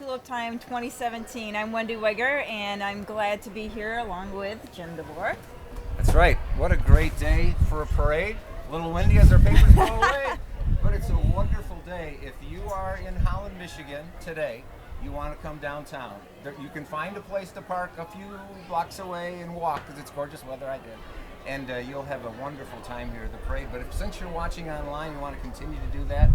Tulip Time 2017. I'm Wendy Wigger, and I'm glad to be here along with Jim DeVore. That's right. What a great day for a parade. A little windy as our papers go away, but it's a wonderful day. If you are in Holland, Michigan today, you want to come downtown. You can find a place to park a few blocks away and walk because it's gorgeous weather. I did. And you'll have a wonderful time here at the parade. But since you're watching online, you want to continue to do that,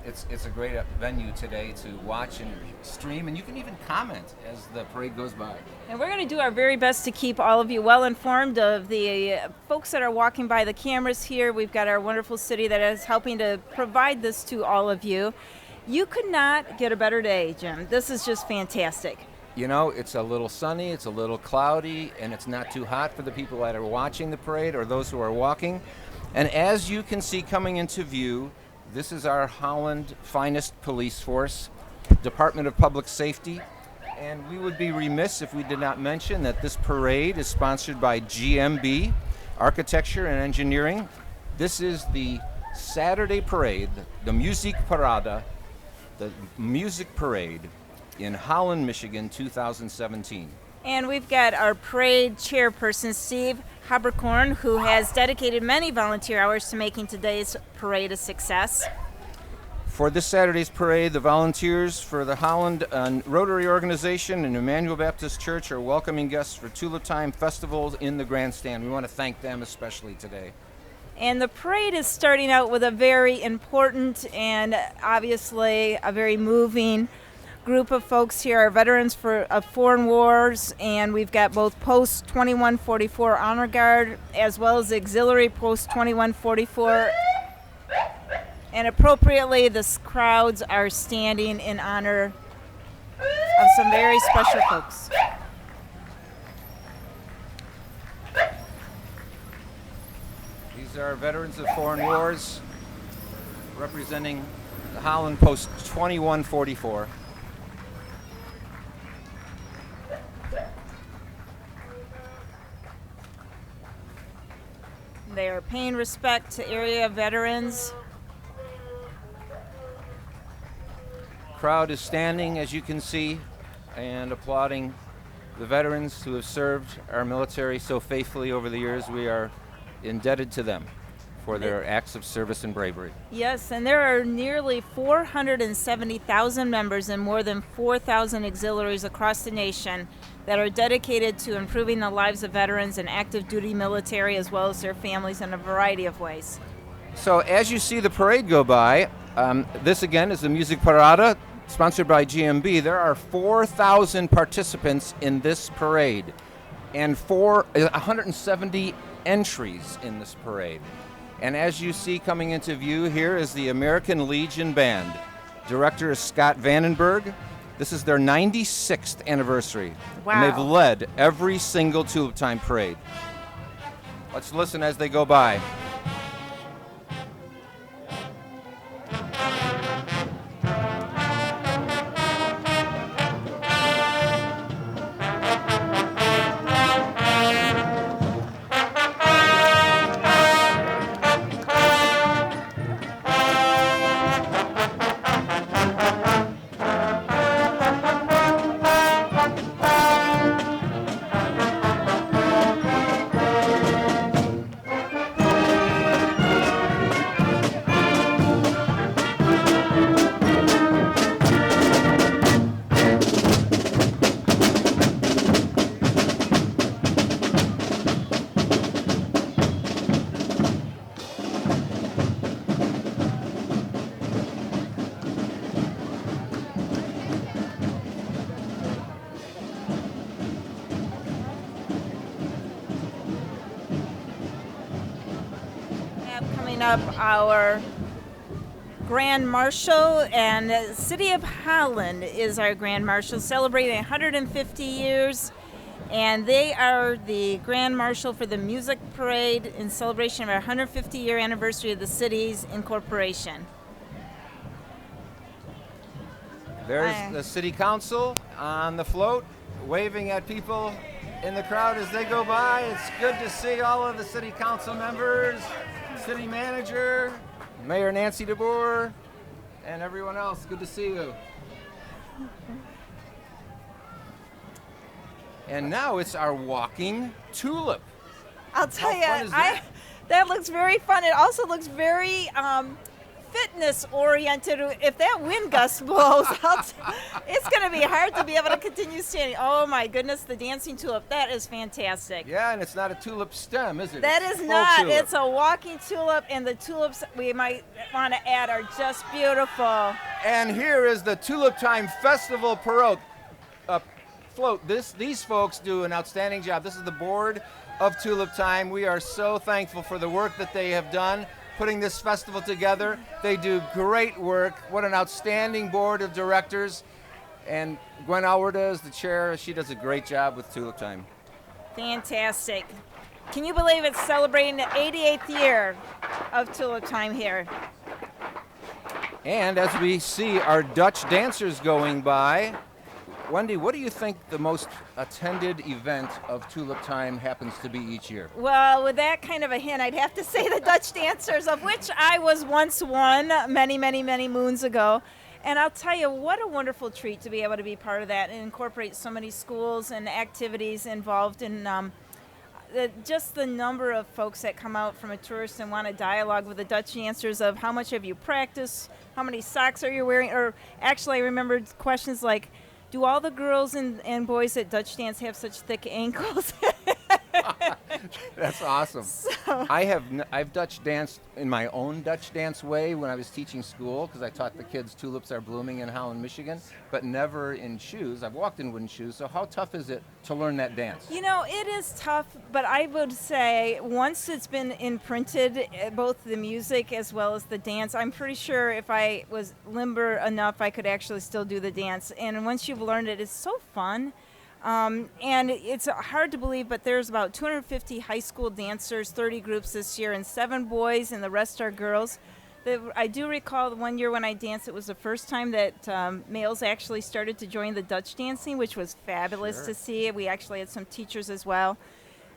it's a great venue today to watch and stream, and you can even comment as the parade goes by. And we're going to do our very best to keep all of you well informed of the folks that are walking by the cameras here. We've got our wonderful city that is helping to provide this to all of you. You could not get a better day, Jim. This is just fantastic. You know, it's a little sunny, it's a little cloudy, and it's not too hot for the people that are watching the parade or those who are walking. And as you can see coming into view, this is our Holland finest police force, Department of Public Safety. And we would be remiss if we did not mention that this parade is sponsored by GMB, Architecture and Engineering. This is the Saturday parade, the Muziekparade, the music parade in Holland, Michigan, 2017. And we've got our parade chairperson, Steve Haberkorn, who has dedicated many volunteer hours to making today's parade a success. For this Saturday's parade, the volunteers for the Holland Rotary Organization and Emmanuel Baptist Church are welcoming guests for Tulip Time Festival in the grandstand. We want to thank them especially today. And the parade is starting out with a very important and obviously a very moving group of folks here. Our veterans of foreign wars, and we've got both Post 2144 Honor Guard as well as Auxiliary Post 2144. And appropriately, the crowds are standing in honor of some very special folks. These are veterans of foreign wars representing the Holland Post 2144. They are paying respect to area veterans. Crowd is standing, as you can see, and applauding the veterans who have served our military so faithfully over the years. We are indebted to them for their acts of service and bravery. Yes, and there are nearly 470,000 members and more than 4,000 auxiliaries across the nation that are dedicated to improving the lives of veterans and active duty military as well as their families in a variety of ways. So as you see the parade go by, this again is the Muziekparade, sponsored by GMB. There are 4,000 participants in this parade and 170 entries in this parade. And as you see coming into view here is the American Legion Band. Director is Scott Vandenberg. This is their 96th anniversary. Wow. And they've led every single Tulip Time parade. Let's listen as they go by. Up our Grand Marshal, and the City of Holland is our Grand Marshal, celebrating 150 years, and they are the Grand Marshal for the Music Parade in celebration of our 150-year anniversary of the city's incorporation. There's the City Council on the float, waving at people in the crowd as they go by. It's good to see all of the City Council members, City Manager, Mayor Nancy DeBoer, and everyone else. Good to see you. And now it's our walking tulip. I'll tell How you, fun is that? that looks very fun. It also looks very fitness oriented. If that wind gust blows, it's going to be hard to be able to continue standing. Oh my goodness, the dancing tulip, that is fantastic. Yeah, and it's not a tulip stem, is it? That It's is full not. tulip. It's a walking tulip, and the tulips we might want to add are just beautiful. And here is the Tulip Time Festival float. These folks do an outstanding job. This is the board of Tulip Time. We are so thankful for the work that they have done putting this festival together. They do great work. What an outstanding board of directors. And Gwen Alwarda is the chair. She does a great job with Tulip Time. Fantastic. Can you believe it's celebrating the 88th year of Tulip Time here? And as we see our Dutch dancers going by, Wendy, what do you think the most attended event of Tulip Time happens to be each year? Well, with that kind of a hint, I'd have to say the Dutch dancers, of which I was once one many, many, many moons ago. And I'll tell you, what a wonderful treat to be able to be part of that and incorporate so many schools and activities involved in just the number of folks that come out from a tourist and want to dialogue with the Dutch dancers of how much have you practiced, how many socks are you wearing, or actually I remembered questions like, do all the girls and boys at Dutch dance have such thick ankles? That's awesome. I've Dutch danced in my own Dutch dance way when I was teaching school, because I taught the kids tulips are blooming in Holland, Michigan, but never in shoes. I've walked in wooden shoes. So how tough is it to learn that dance? You know, it is tough, but I would say once it's been imprinted, both the music as well as the dance, I'm pretty sure if I was limber enough, I could actually still do the dance. And once you've learned it, it's so fun. And it's hard to believe, but there's about 250 high school dancers, 30 groups this year, and 7 boys, and the rest are girls. I do recall the one year when I danced, it was the first time that males actually started to join the Dutch dancing, which was fabulous to see. We actually had some teachers as well.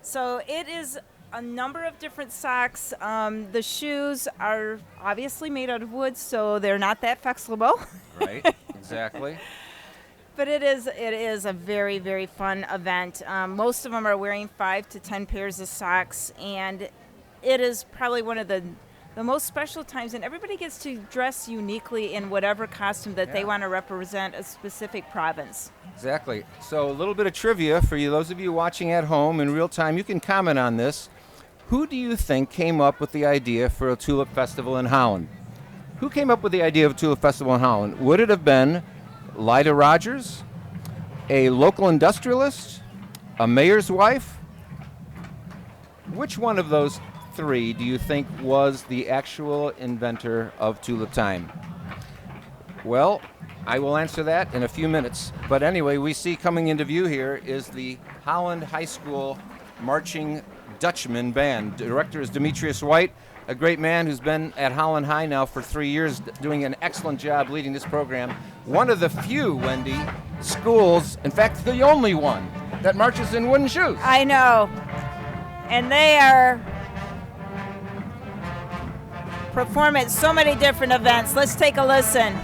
So it is a number of different socks. The shoes are obviously made out of wood, so they're not that flexible. Right, exactly. But it is a very, very fun event. Most of them are wearing 5 to 10 pairs of socks, and it is probably one of the most special times, and everybody gets to dress uniquely in whatever costume that they want to represent a specific province. Exactly. So a little bit of trivia for you, those of you watching at home in real time, you can comment on this. Who do you think came up with the idea for a tulip festival in Holland? Who came up with the idea of a tulip festival in Holland? Would it have been Lyda Rogers, a local industrialist, a mayor's wife? Which one of those 3 do you think was the actual inventor of Tulip Time? Well, I will answer that in a few minutes. But anyway, we see coming into view here is the Holland High School Marching Dutchman Band. Director is Demetrius White, a great man who's been at Holland High now for 3 years, doing an excellent job leading this program. One of the few, Wendy, schools, in fact, the only one, that marches in wooden shoes. I know. And they are perform at so many different events. Let's take a listen.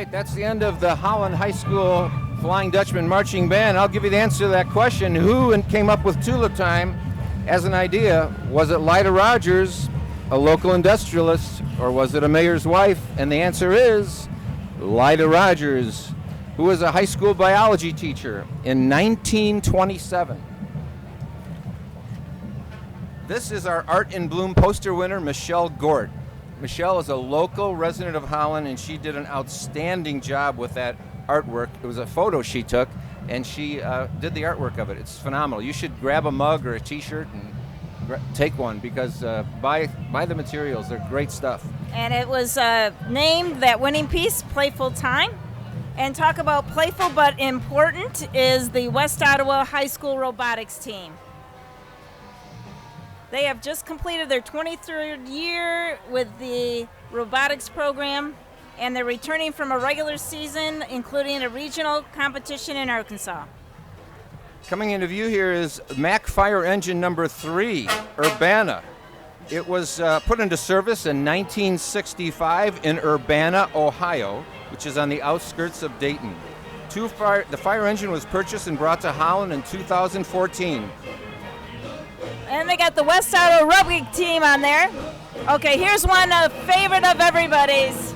That's the end of the Holland High School Flying Dutchman Marching Band. I'll give you the answer to that question. Who came up with Tulip Time as an idea? Was it Lyda Rogers, a local industrialist, or was it a mayor's wife? And the answer is Lyda Rogers, who was a high school biology teacher in 1927. This is our Art in Bloom poster winner, Michelle Gort. Michelle is a local resident of Holland, and she did an outstanding job with that artwork. It was a photo she took, and she did the artwork of it. It's phenomenal. You should grab a mug or a T-shirt and take one, because buy the materials. They're great stuff. And it was named that winning piece, Playful Time. And talk about playful but important is the West Ottawa High School Robotics team. They have just completed their 23rd year with the robotics program, and they're returning from a regular season, including a regional competition in Arkansas. Coming into view here is Mack Fire Engine number 3, Urbana. It was put into service in 1965 in Urbana, Ohio, which is on the outskirts of Dayton. The fire engine was purchased and brought to Holland in 2014. And they got the West Ottawa rugby team on there. Okay, here's one favorite of everybody's.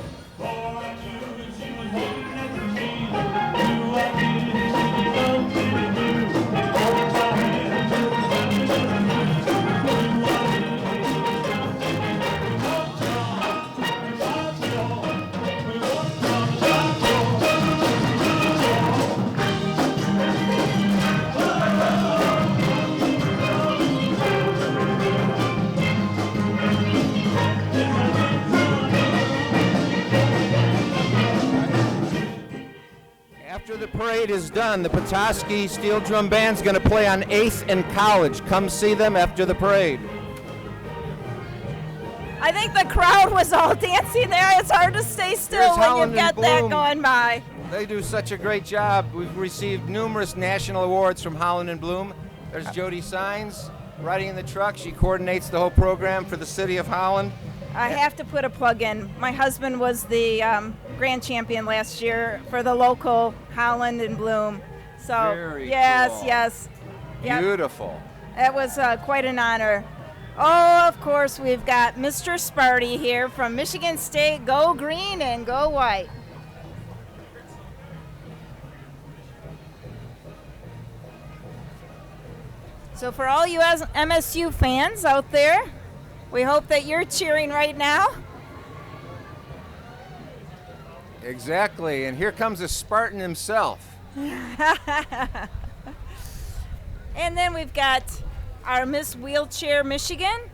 After the parade is done, the Petoskey Steel Drum Band's going to play on 8th and College. Come see them after the parade. I think the crowd was all dancing there. It's hard to stay still when you get that going by. They do such a great job. We've received numerous national awards from Holland and Bloom. There's Jody Sines riding in the truck. She coordinates the whole program for the city of Holland. I have to put a plug in. My husband was the grand champion last year for the local Holland and Bloom. So Very yes, cool. yes. Yep. Beautiful. It was quite an honor. Oh, of course, we've got Mr. Sparty here from Michigan State. Go green and go white. So for all you MSU fans out there, we hope that you're cheering right now. Exactly, and here comes a Spartan himself. And then we've got our Miss Wheelchair Michigan.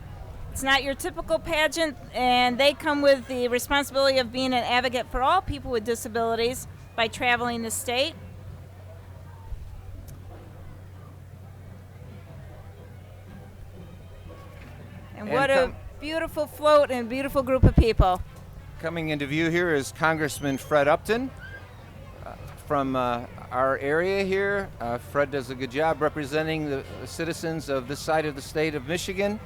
It's not your typical pageant, and they come with the responsibility of being an advocate for all people with disabilities by traveling the state. And what a beautiful float and beautiful group of people. Coming into view here is Congressman Fred Upton from our area here. Fred does a good job representing the citizens of this side of the state of Michigan.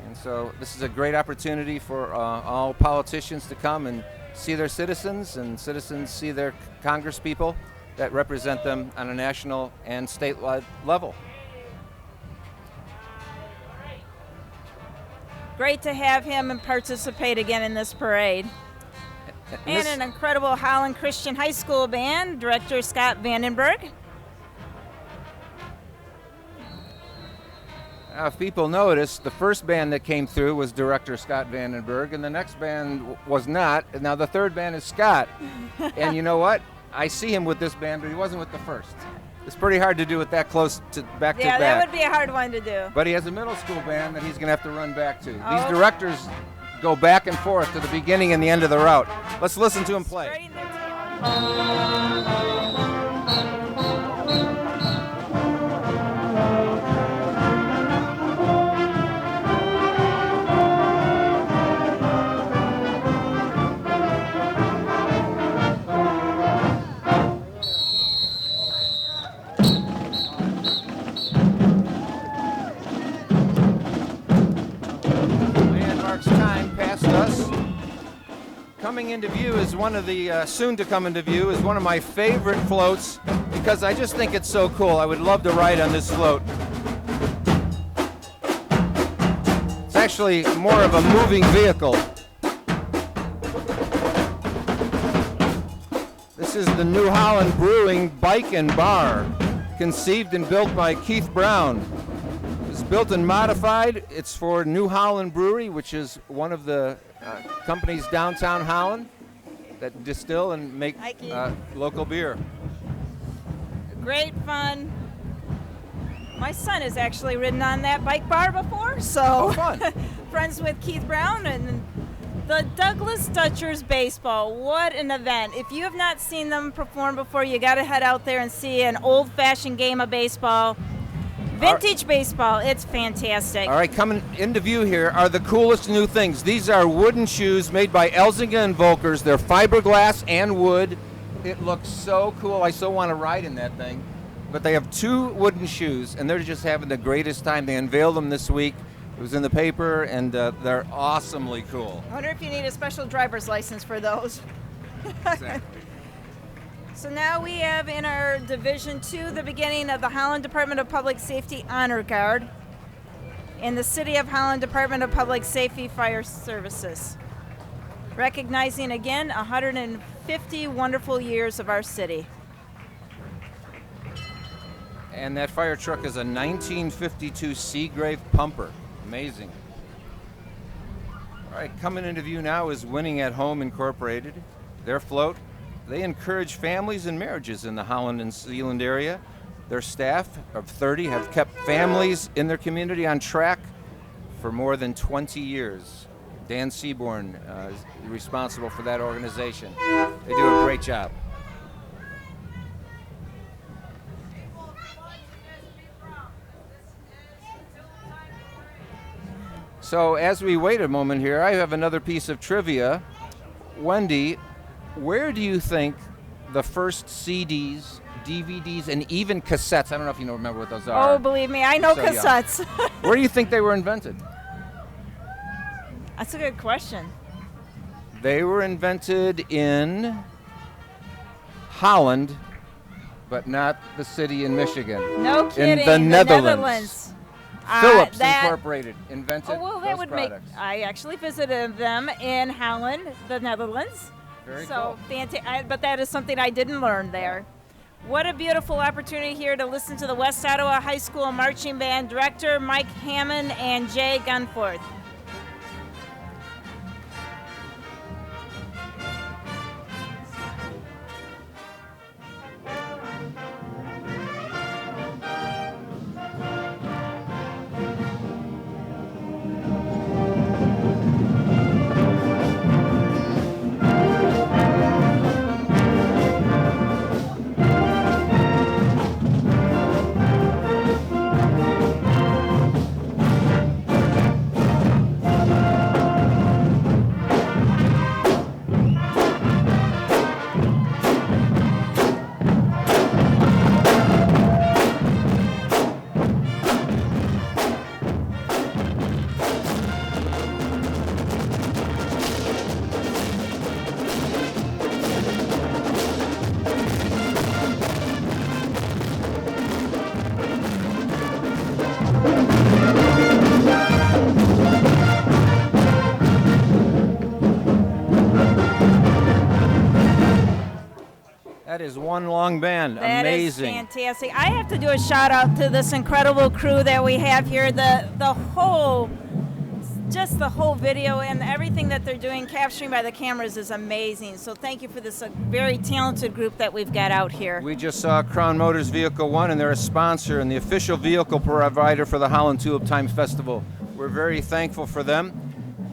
And so this is a great opportunity for all politicians to come and see their citizens, and citizens see their congresspeople that represent them on a national and statewide level. Great to have him and participate again in this parade. And an incredible Holland Christian High School band, Director Scott Vandenberg. Now, if people notice, the first band that came through was Director Scott Vandenberg, and the next band was not. And now the third band is Scott. And you know what? I see him with this band, but he wasn't with the first. It's pretty hard to do it that close to back to back. Yeah, that would be a hard one to do. But he has a middle school band that he's going to have to run back to. These directors go back and forth to the beginning and the end of the route. Let's listen to him play. Coming into view is one of the, soon to come into view, is one of my favorite floats because I just think it's so cool. I would love to ride on this float. It's actually more of a moving vehicle. This is the New Holland Brewing Bike and Bar, conceived and built by Keith Brown. It was built and modified. It's for New Holland Brewery, which is one of the companies downtown Holland that distill and make local beer. Great fun. My son has actually ridden on that bike bar before, so Oh, fun. friends with Keith Brown and the Douglas Dutchers baseball. What an event. If you have not seen them perform before, you got to head out there and see an old-fashioned game of baseball. Vintage baseball. It's fantastic. All right, coming into view here are the coolest new things. These are wooden shoes made by Elzinga and Volkers. They're fiberglass and wood. It looks so cool. I so want to ride in that thing. But they have 2 wooden shoes, and they're just having the greatest time. They unveiled them this week. It was in the paper, and they're awesomely cool. I wonder if you need a special driver's license for those. Exactly. So now we have in our Division 2 the beginning of the Holland Department of Public Safety Honor Guard in the City of Holland Department of Public Safety Fire Services, recognizing again 150 wonderful years of our city. And that fire truck is a 1952 Seagrave pumper. Amazing. All right, coming into view now is Winning at Home Incorporated. Their float, they encourage families and marriages in the Holland and Zeeland area. Their staff of 30 have kept families in their community on track for more than 20 years. Dan Seaborn is responsible for that organization. They do a great job. So as we wait a moment here, I have another piece of trivia. Wendy, where do you think the first CDs, DVDs, and even cassettes, I don't know if you remember what those are. Oh, believe me, I know So, cassettes. Where do you think they were invented? That's a good question. They were invented in Holland, but not the city in Michigan. No kidding. In the Netherlands. Philips Incorporated invented that those would products. I actually visited them in Holland, the Netherlands. Very so cool. But that is something I didn't learn there. What a beautiful opportunity here to listen to the West Ottawa High School Marching Band director Mike Hammond and Jay Gunforth. That is one long band. That Amazing. is fantastic. I have to do a shout out to this incredible crew that we have here. The whole video and everything that they're doing, capturing by the cameras, is amazing. So thank you for this very talented group that we've got out here. We just saw Crown Motors Vehicle 1, and they're a sponsor and the official vehicle provider for the Holland Tulip Time Festival. We're very thankful for them.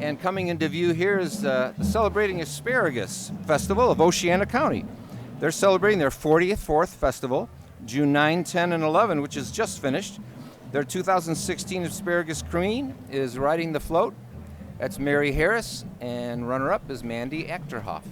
And coming into view here is the Celebrating Asparagus Festival of Oceana County. They're celebrating their 44th festival, June 9, 10, and 11, which is just finished. Their 2016 Asparagus Queen is riding the float. That's Mary Harris, and runner-up is Mandy Achterhoff.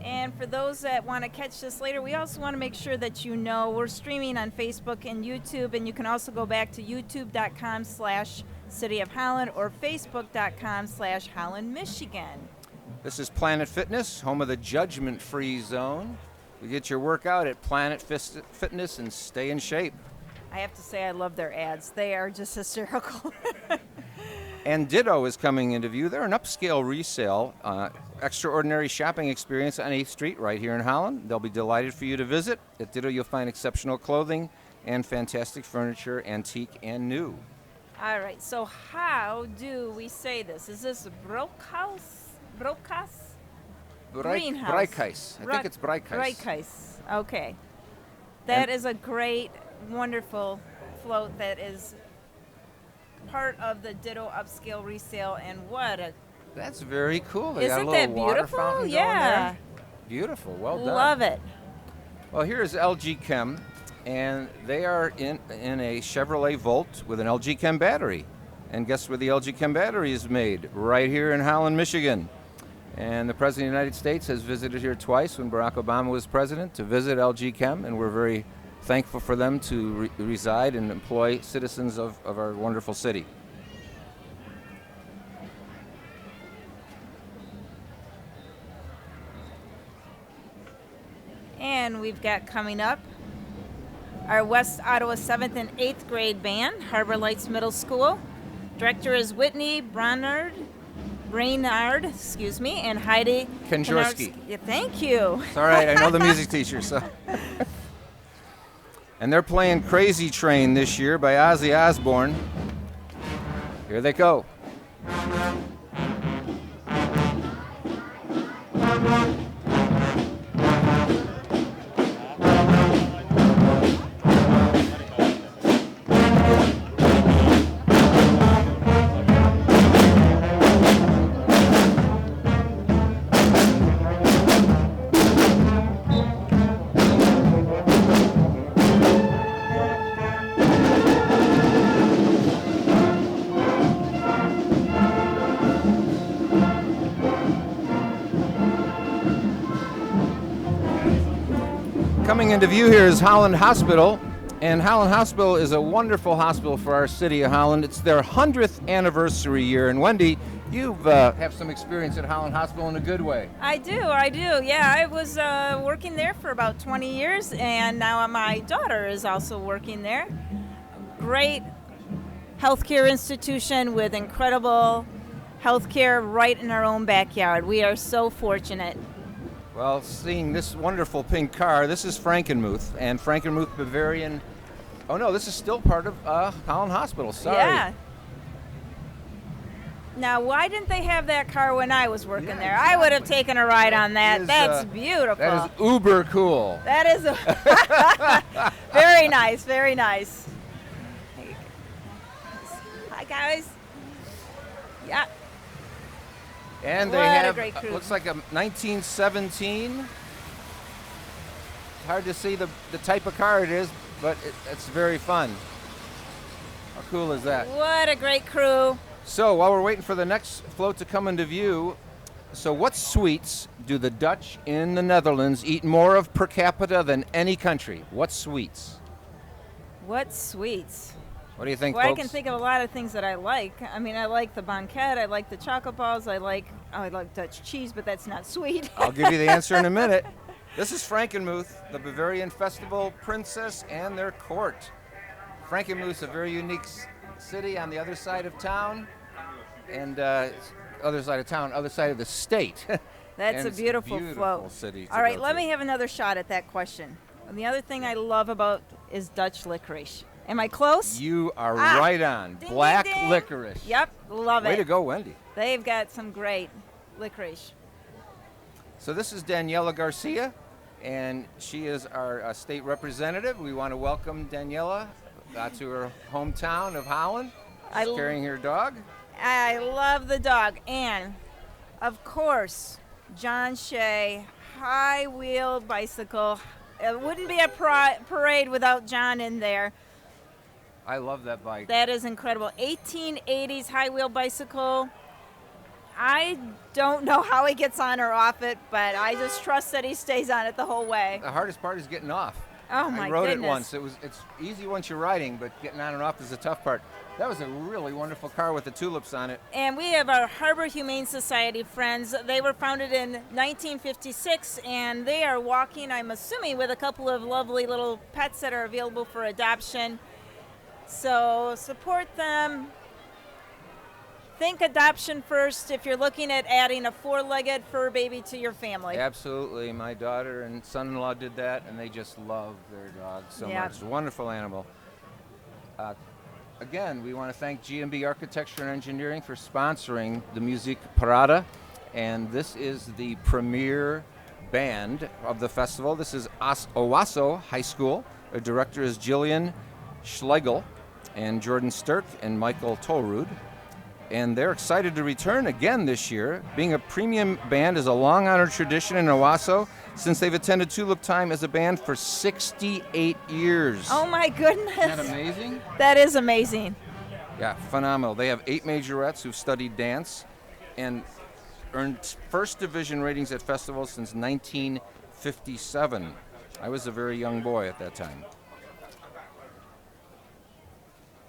And for those that want to catch this later, we also want to make sure that you know we're streaming on Facebook and YouTube, and you can also go back to youtube.com/City of Holland or facebook.com/Holland, Michigan. This is Planet Fitness, home of the judgment-free zone. You get your workout at Planet Fitness and stay in shape. I have to say I love their ads. They are just hysterical. And Ditto is coming into view. They're an upscale resale, extraordinary shopping experience on 8th Street right here in Holland. They'll be delighted for you to visit. At Ditto, you'll find exceptional clothing and fantastic furniture, antique and new. All right, so how do we say this? Is this Brockhaus? Greenhouse. Breikhuis. I think it's Breikhuis. Breikhuis. Okay. That is a great, wonderful float that is part of the Ditto upscale resale, and what a... That's very cool. They got a Isn't little that water beautiful? fountain going Yeah. there. Beautiful. Well done. Love it. Well, here's LG Chem, and they are in a Chevrolet Volt with an LG Chem battery. And guess where the LG Chem battery is made? Right here in Holland, Michigan. And the President of the United States has visited here twice when Barack Obama was president to visit LG Chem, and we're very thankful for them to reside and employ citizens of our wonderful city. And we've got coming up our West Ottawa 7th and 8th grade band, Harbor Lights Middle School. Director is Whitney Brainard, and Heidi Kondrarsky. Yeah, thank you. It's all right, I know the music teacher, so. And they're playing Crazy Train this year by Ozzy Osbourne. Here they go. Coming into view here is Holland Hospital, and Holland Hospital is a wonderful hospital for our city of Holland. It's their 100th anniversary year, and Wendy, you have some experience at Holland Hospital in a good way. I do. Yeah, I was working there for about 20 years, and now my daughter is also working there. Great healthcare institution with incredible healthcare right in our own backyard. We are so fortunate. Well, seeing this wonderful pink car, this is Frankenmuth, and Frankenmuth Bavarian. Oh no, this is still part of Holland Hospital. Sorry. Yeah. Now, why didn't they have that car when I was working there? Exactly. I would have taken a ride on that. That's beautiful. That is uber cool. That is very nice, very nice. Hi, guys. Yeah. And they What a have, great cruise. looks like a 1917. Hard to see the type of car it is, but it's very fun. How cool is that? What a great crew. So while we're waiting for the next float to come into view, so what sweets do the Dutch in the Netherlands eat more of per capita than any country? What sweets? What sweets. What do you think, Well, folks? I can think of a lot of things that I like. I mean, I like the banquet, I like the chocolate balls, I like Dutch cheese, but that's not sweet. I'll give you the answer in a minute. This is Frankenmuth, the Bavarian festival princess and their court. Frankenmuth is a very unique city on the other side of town, and other side of the state. That's And a it's beautiful beautiful float. city to All right, go let to. me have another shot at that question. And the other thing I love about is Dutch licorice. Am I close? You are Ah. right on. Ding, Black ding, ding. licorice. Yep, love Way it. to go, Wendy. They've got some great licorice. So this is Daniela Garcia, and she is our state representative. We want to welcome Daniela to her hometown of Holland. She's carrying her dog. I love the dog. And, of course, John Shea, high-wheel bicycle. It wouldn't be a parade without John in there. I love that bike. That is incredible. 1880s high-wheel bicycle. I don't know how he gets on or off it, but I just trust that he stays on it the whole way. The hardest part is getting off. Oh, my I rode goodness. it once. It's easy once you're riding, but getting on and off is the tough part. That was a really wonderful car with the tulips on it. And we have our Harbor Humane Society friends. They were founded in 1956, and they are walking, I'm assuming, with a couple of lovely little pets that are available for adoption. So support them. think adoption first if you're looking at adding a 4-legged fur baby to your family. Absolutely. My daughter and son-in-law did that, and they just love their dog so much. It's a wonderful animal. Again, we want to thank GMB Architecture and Engineering for sponsoring the Muziekparade, and this is the premier band of the festival. This is Owosso High School. Their director is Jillian Schlegel and Jordan Sturck and Michael Tolrud. And they're excited to return again this year. Being a premium band is a long-honored tradition in Owosso since they've attended Tulip Time as a band for 68 years. Oh my goodness. Isn't that amazing? That is amazing. Yeah, phenomenal. They have 8 majorettes who've studied dance and earned first division ratings at festivals since 1957. I was a very young boy at that time.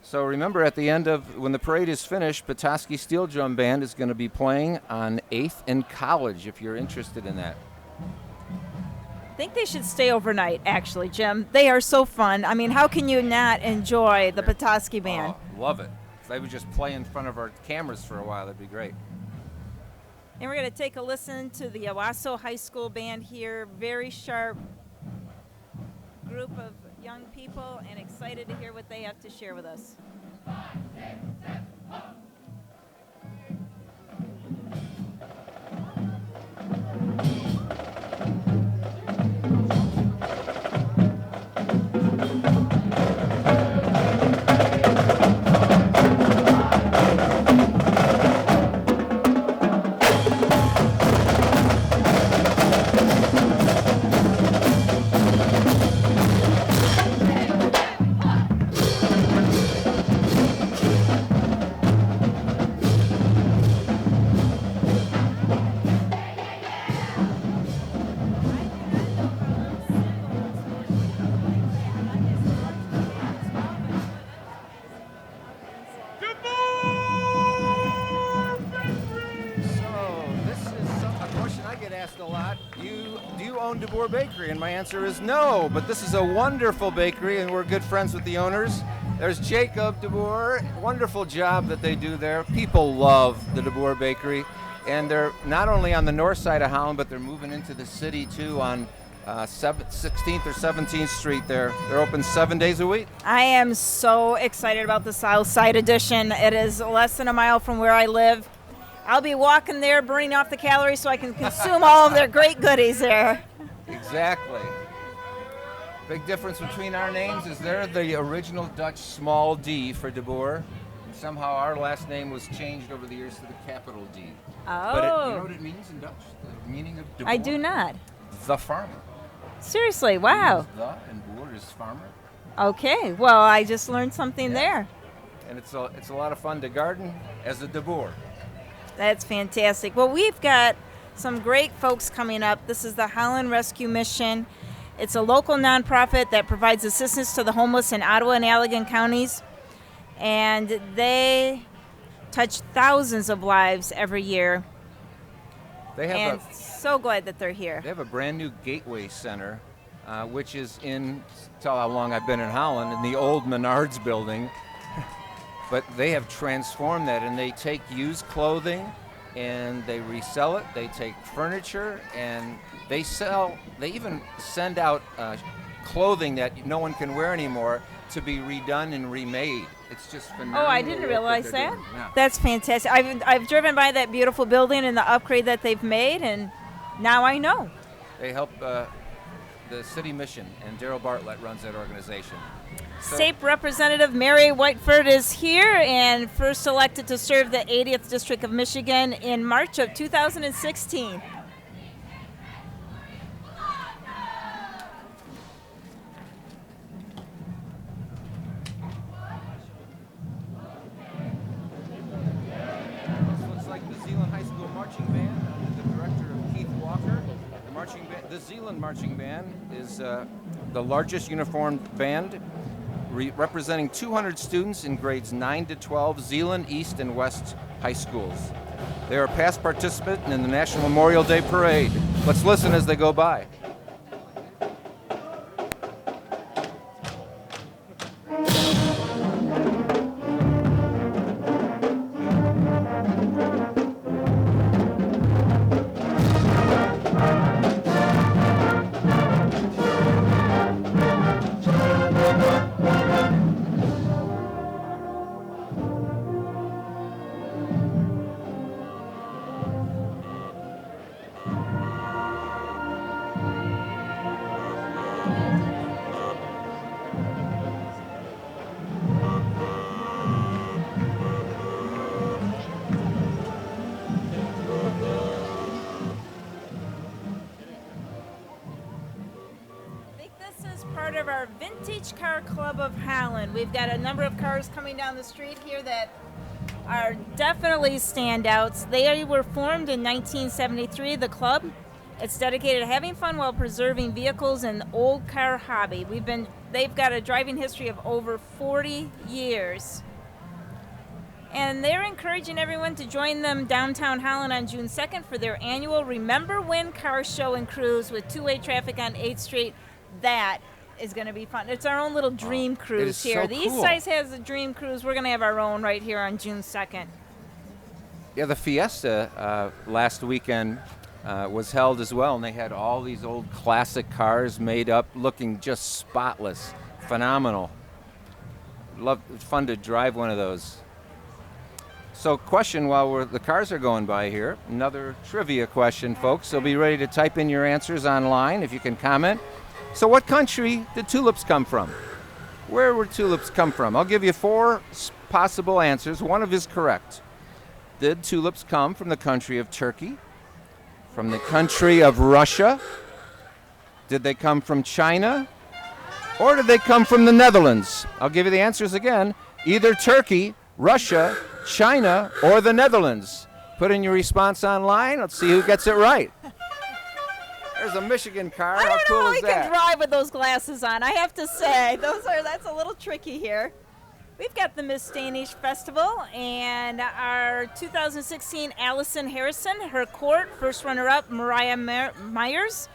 So remember, at the end of, when the parade is finished, Petoskey Steel Drum Band is going to be playing on 8th and College, if you're interested in that. I think they should stay overnight, actually, Jim. They are so fun. I mean, how can you not enjoy the Petoskey Band? Oh, love it. If they would just play in front of our cameras for a while, that'd be great. And we're going to take a listen to the Owosso High School Band here. Very sharp group of young people, and excited to hear what they have to share with us. Bakery, and my answer is no, but this is a wonderful bakery and we're good friends with the owners. There's Jacob DeBoer. Wonderful job that they do there. People love the DeBoer Bakery, and they're not only on the north side of Holland, but they're moving into the city too on 16th or 17th Street there. They're open 7 days a week. I am so excited about the South Side Edition. It is less than a mile from where I live. I'll be walking there, burning off the calories so I can consume all of their great goodies there. Exactly. Big difference between our names is they're the original Dutch small d for De Boer, and somehow our last name was changed over the years to the capital D. Oh. But you know what it means in Dutch? The meaning of De Boer? I do not. The farmer. Seriously, wow. The and Boer is farmer. Okay, well, I just learned something there. And it's a lot of fun to garden as a De Boer. That's fantastic. Well, we've got some great folks coming up. This is the Holland Rescue Mission. It's a local nonprofit that provides assistance to the homeless in Ottawa and Allegan counties. And they touch thousands of lives every year. They have so glad that they're here. They have a brand new Gateway Center, which is in, tell how long I've been in Holland, in the old Menards building. But they have transformed that, and they take used clothing and they resell it. They take furniture and they even send out clothing that no one can wear anymore to be redone and remade. It's just phenomenal. Oh, I didn't realize that. Yeah. That's fantastic. I've driven by that beautiful building and the upgrade that they've made, and now I know. They help the city mission, and Daryl Bartlett runs that organization. So, State Representative Mary Whiteford is here and first elected to serve the 80th District of Michigan in March of 2016. This looks like the Zeeland High School Marching Band under the director of Keith Walker. The Zeeland Marching Band is the largest uniformed band representing 200 students in grades 9 to 12, Zeeland East and West high schools. They are a past participant in the National Memorial Day Parade. Let's listen as they go by. our Vintage Car Club of Holland. We've got a number of cars coming down the street here that are definitely standouts. They were formed in 1973, the club. It's dedicated to having fun while preserving vehicles and the old car hobby. They've got a driving history of over 40 years. And they're encouraging everyone to join them downtown Holland on June 2nd for their annual Remember When car show and cruise with two-way traffic on 8th Street. That is going to be fun. It's our own little dream cruise here. So the East cool. Side has a dream cruise. We're going to have our own right here on June 2nd. Yeah, the Fiesta last weekend was held as well, and they had all these old classic cars made up, looking just spotless, phenomenal. Fun to drive one of those. So, question while the cars are going by here. Another trivia question, folks. So be ready to type in your answers online if you can comment. So, what country did tulips come from? Where would tulips come from? I'll give you 4 possible answers. One of is correct. Did tulips come from the country of Turkey? From the country of Russia? Did they come from China? Or did they come from the Netherlands? I'll give you the answers again. Either Turkey, Russia, China, or the Netherlands. Put in your response online. Let's see who gets it right. There's a Michigan car. How cool I is don't know that? we can drive with those glasses on. I have to say, that's a little tricky here. We've got the Miss Danish Festival and our 2016 Allison Harrison, her court, first runner-up Mariah Myers,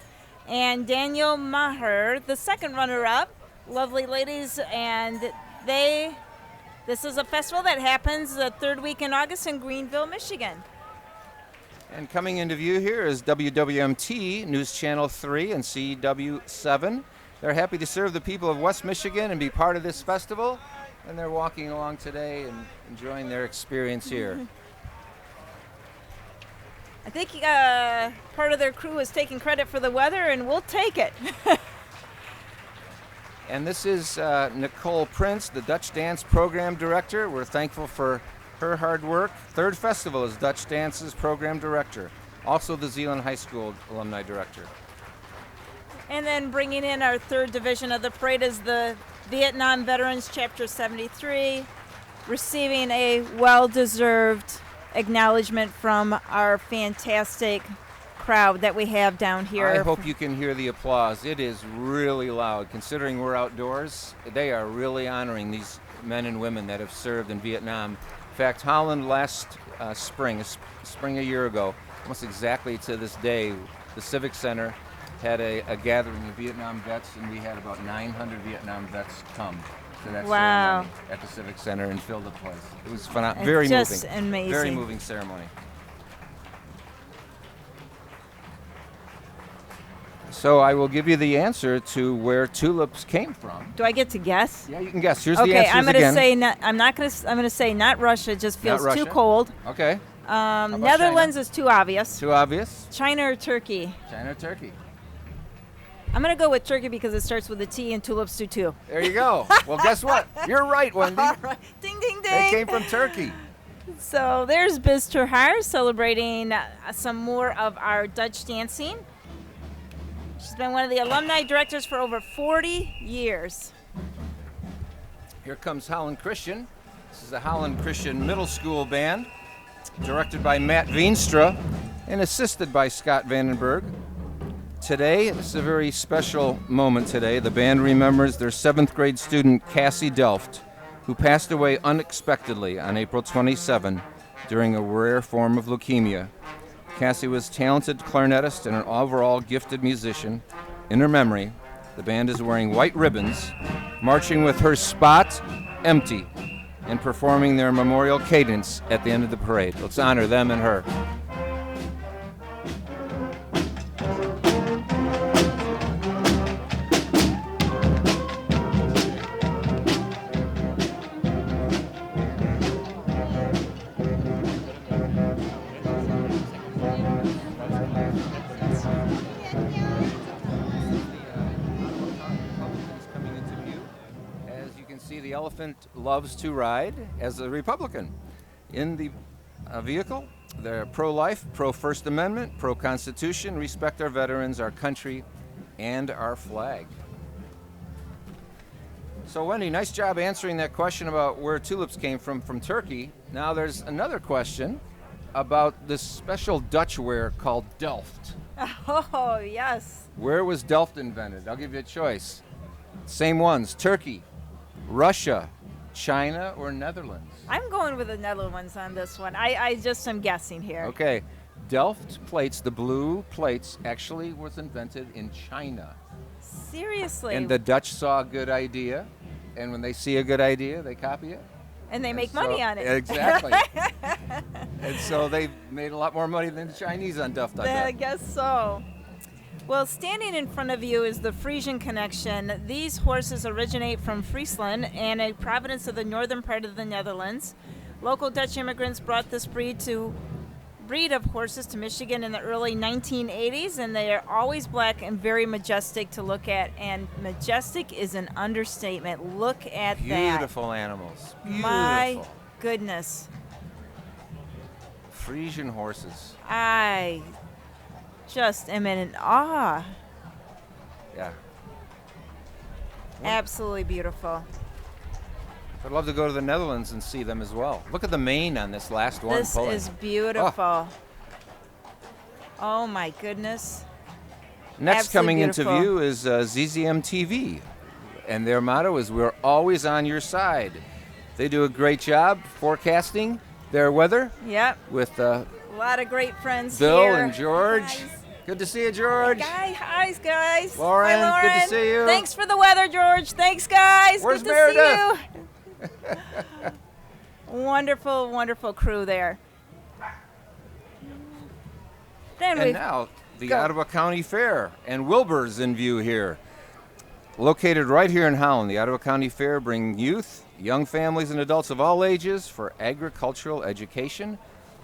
and Daniel Maher, the second runner-up. Lovely ladies, and this is a festival that happens the 3rd week in August in Greenville, Michigan. And coming into view here is WWMT, News Channel 3 and CW7. They're happy to serve the people of West Michigan and be part of this festival. And they're walking along today and enjoying their experience here. I think part of their crew is taking credit for the weather, and we'll take it. And this is Nicole Prince, the Dutch Dance Program Director. We're thankful for her hard work. 3rd Festival is Dutch Dance's Program Director. Also the Zeeland High School Alumni Director. And then bringing in our 3rd division of the parade is the Vietnam Veterans Chapter 73, receiving a well-deserved acknowledgement from our fantastic crowd that we have down here. I hope you can hear the applause. It is really loud. Considering we're outdoors, they are really honoring these men and women that have served in Vietnam. In fact, Holland last spring a year ago, almost exactly to this day, the Civic Center had a gathering of Vietnam vets, and we had about 900 Vietnam vets come to that ceremony at the Civic Center and fill the place. It was phenomenal. Very just moving. Amazing. Very moving ceremony. So I will give you the answer to where tulips came from. Do I get to guess? Yeah, you can guess. Here's okay, the answers I'm going again. to say I'm going to say not Russia. It just feels Not too Russia. cold. Okay. Netherlands is too obvious. Too obvious? China or Turkey? China or Turkey? I'm going to go with Turkey because it starts with a T and tulips do too. There you go. Well, guess what? You're right, Wendy. All right. Ding, ding, ding. They came from Turkey. So there's Biz Terhaar celebrating some more of our Dutch dancing. She's been one of the alumni directors for over 40 years. Here comes Holland Christian. This is the Holland Christian Middle School Band, directed by Matt Veenstra and assisted by Scott Vandenberg. Today, this is a very special moment today. The band remembers their 7th grade student, Cassie Delft, who passed away unexpectedly on April 27 during a rare form of leukemia. Cassie was a talented clarinetist and an overall gifted musician. In her memory, the band is wearing white ribbons, marching with her spot empty, and performing their memorial cadence at the end of the parade. Let's honor them and her. The elephant loves to ride as a Republican. In the vehicle, they're pro-life, pro-First Amendment, pro-Constitution, respect our veterans, our country, and our flag. So, Wendy, nice job answering that question about where tulips came from Turkey. Now there's another question about this special Dutch ware called Delft. Oh, yes. Where was Delft invented? I'll give you a choice. Same ones, Turkey, Russia, China, or Netherlands? I'm going with the Netherlands on this one. I just am guessing here. Okay, Delft plates, the blue plates, actually was invented in China. Seriously. And the Dutch saw a good idea, and when they see a good idea, they copy it. And they make money on it. Exactly. And so they made a lot more money than the Chinese on Delft, I bet. I guess so. Well, standing in front of you is the Frisian connection. These horses originate from Friesland and a province of the northern part of the Netherlands. Local Dutch immigrants brought this breed of horses to Michigan in the early 1980s, and they are always black and very majestic to look at. And majestic is an understatement. Look at that. Beautiful animals. Beautiful. My goodness. Frisian horses. I just am in awe. Yeah. Absolutely beautiful. I'd love to go to the Netherlands and see them as well. Look at the mane on this last one. This is beautiful. Oh my goodness. Next Absolutely coming beautiful. into view is ZZM TV, and their motto is "We're always on your side." They do a great job forecasting their weather Yep. with A lot of great friends Bill here. and George. Guys. Good to see you, George. Hi, guys. Lauren, Hi, good to see you. Thanks for the weather, George. Thanks, guys. Where's good to Meredith? see you. Wonderful, wonderful crew there. Then And we've now the go. Ottawa County Fair and Wilbur's in view here. Located right here in Holland, the Ottawa County Fair brings youth, young families, and adults of all ages for agricultural education,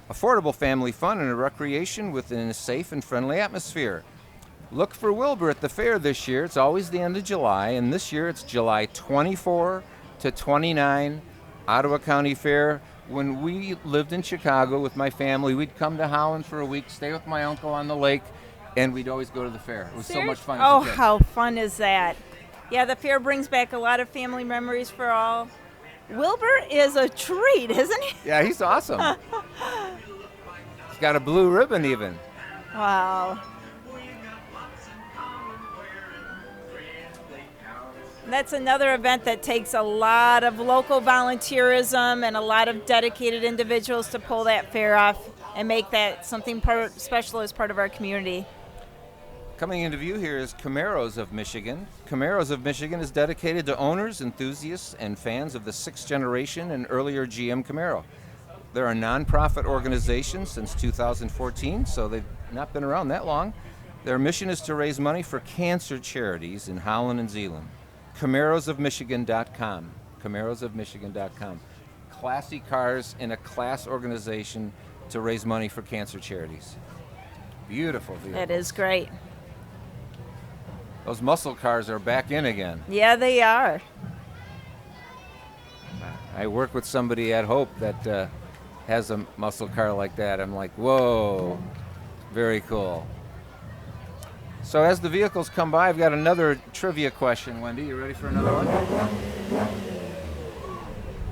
affordable family fun, and recreation within a safe and friendly atmosphere. Look for Wilbur at the fair this year. It's always the end of July, and this year it's July 24 to 29, Ottawa County Fair. When we lived in Chicago with my family, we'd come to Holland for a week, stay with my uncle on the lake, and we'd always go to the fair. It was so much fun. Oh, as a kid. how fun is that? Yeah, the fair brings back a lot of family memories for all. Wilbur is a treat, isn't he? Yeah, he's awesome. He's got a blue ribbon even. Wow. That's another event that takes a lot of local volunteerism and a lot of dedicated individuals to pull that fair off and make that something special as part of our community. Coming into view here is Camaros of Michigan. Camaros of Michigan is dedicated to owners, enthusiasts, and fans of the 6th generation and earlier GM Camaro. They're a nonprofit organization since 2014, so they've not been around that long. Their mission is to raise money for cancer charities in Holland and Zealand. Camarosofmichigan.com. Camarosofmichigan.com. Classy cars in a class organization to raise money for cancer charities. Beautiful vehicles. That is great. Those muscle cars are back in again. Yeah, they are. I work with somebody at Hope that has a muscle car like that. I'm like, whoa, very cool. So as the vehicles come by, I've got another trivia question. Wendy, you ready for another one?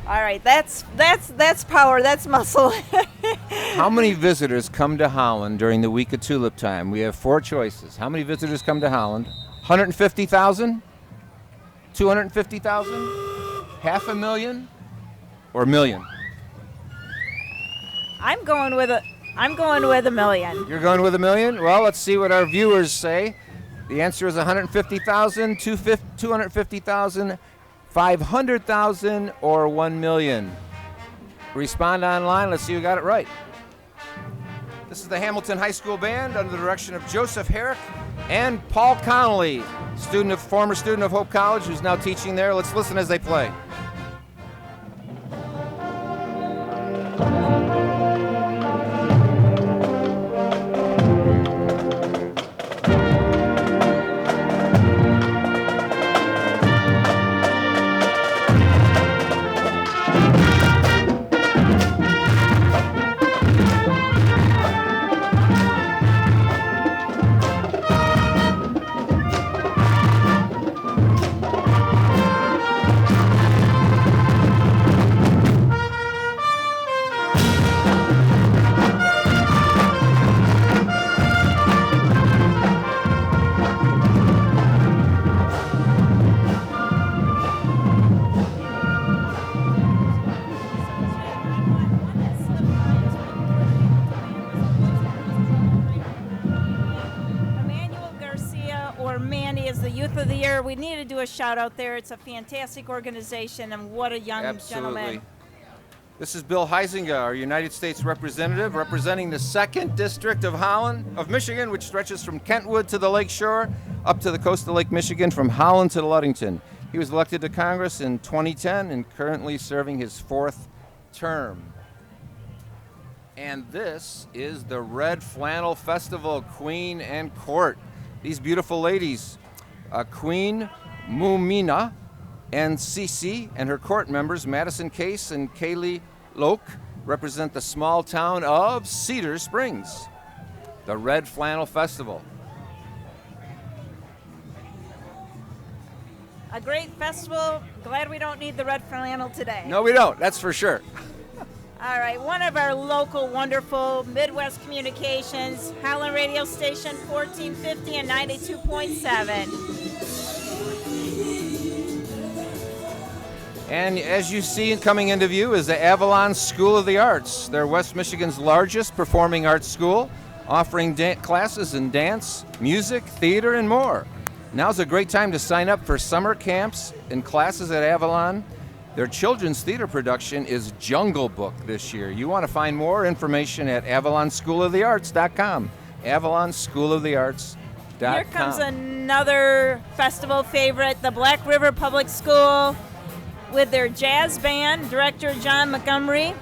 All right, that's power, that's muscle. How many visitors come to Holland during the week of tulip time? We have 4 choices. How many visitors come to Holland? 150,000? 250,000? 500,000? Or a million? I'm going with a million. You're going with a million? Well, let's see what our viewers say. The answer is 150,000, 250,000, 500,000, or 1 million. Respond online. Let's see who got it right. This is the Hamilton High School Band under the direction of Joseph Herrick and Paul Connolly, former student of Hope College, who's now teaching there. Let's listen as they play. the year. We need to do a shout out there. It's a fantastic organization, and what a young gentleman. This is Bill Huizinga, our United States representative, representing the 2nd District of Holland, of Michigan, which stretches from Kentwood to the Lakeshore, up to the coast of Lake Michigan, from Holland to Ludington. He was elected to Congress in 2010 and currently serving his 4th term. And this is the Red Flannel Festival, Queen and Court. These beautiful ladies, Queen Mumina and Cece, and her court members, Madison Case and Kaylee Loke, represent the small town of Cedar Springs. The Red Flannel Festival. A great festival. Glad we don't need the red flannel today. No, we don't. That's for sure. All right, one of our local, wonderful Midwest Communications, Holland radio station, 1450 and 92.7. And as you see coming into view is the Avalon School of the Arts. They're West Michigan's largest performing arts school, offering classes in dance, music, theater, and more. Now's a great time to sign up for summer camps and classes at Avalon. Their children's theater production is Jungle Book this year. You want to find more information at avalonschoolofthearts.com. avalonschoolofthearts.com. Here comes another festival favorite, the Black River Public School, with their jazz band, director John Montgomery.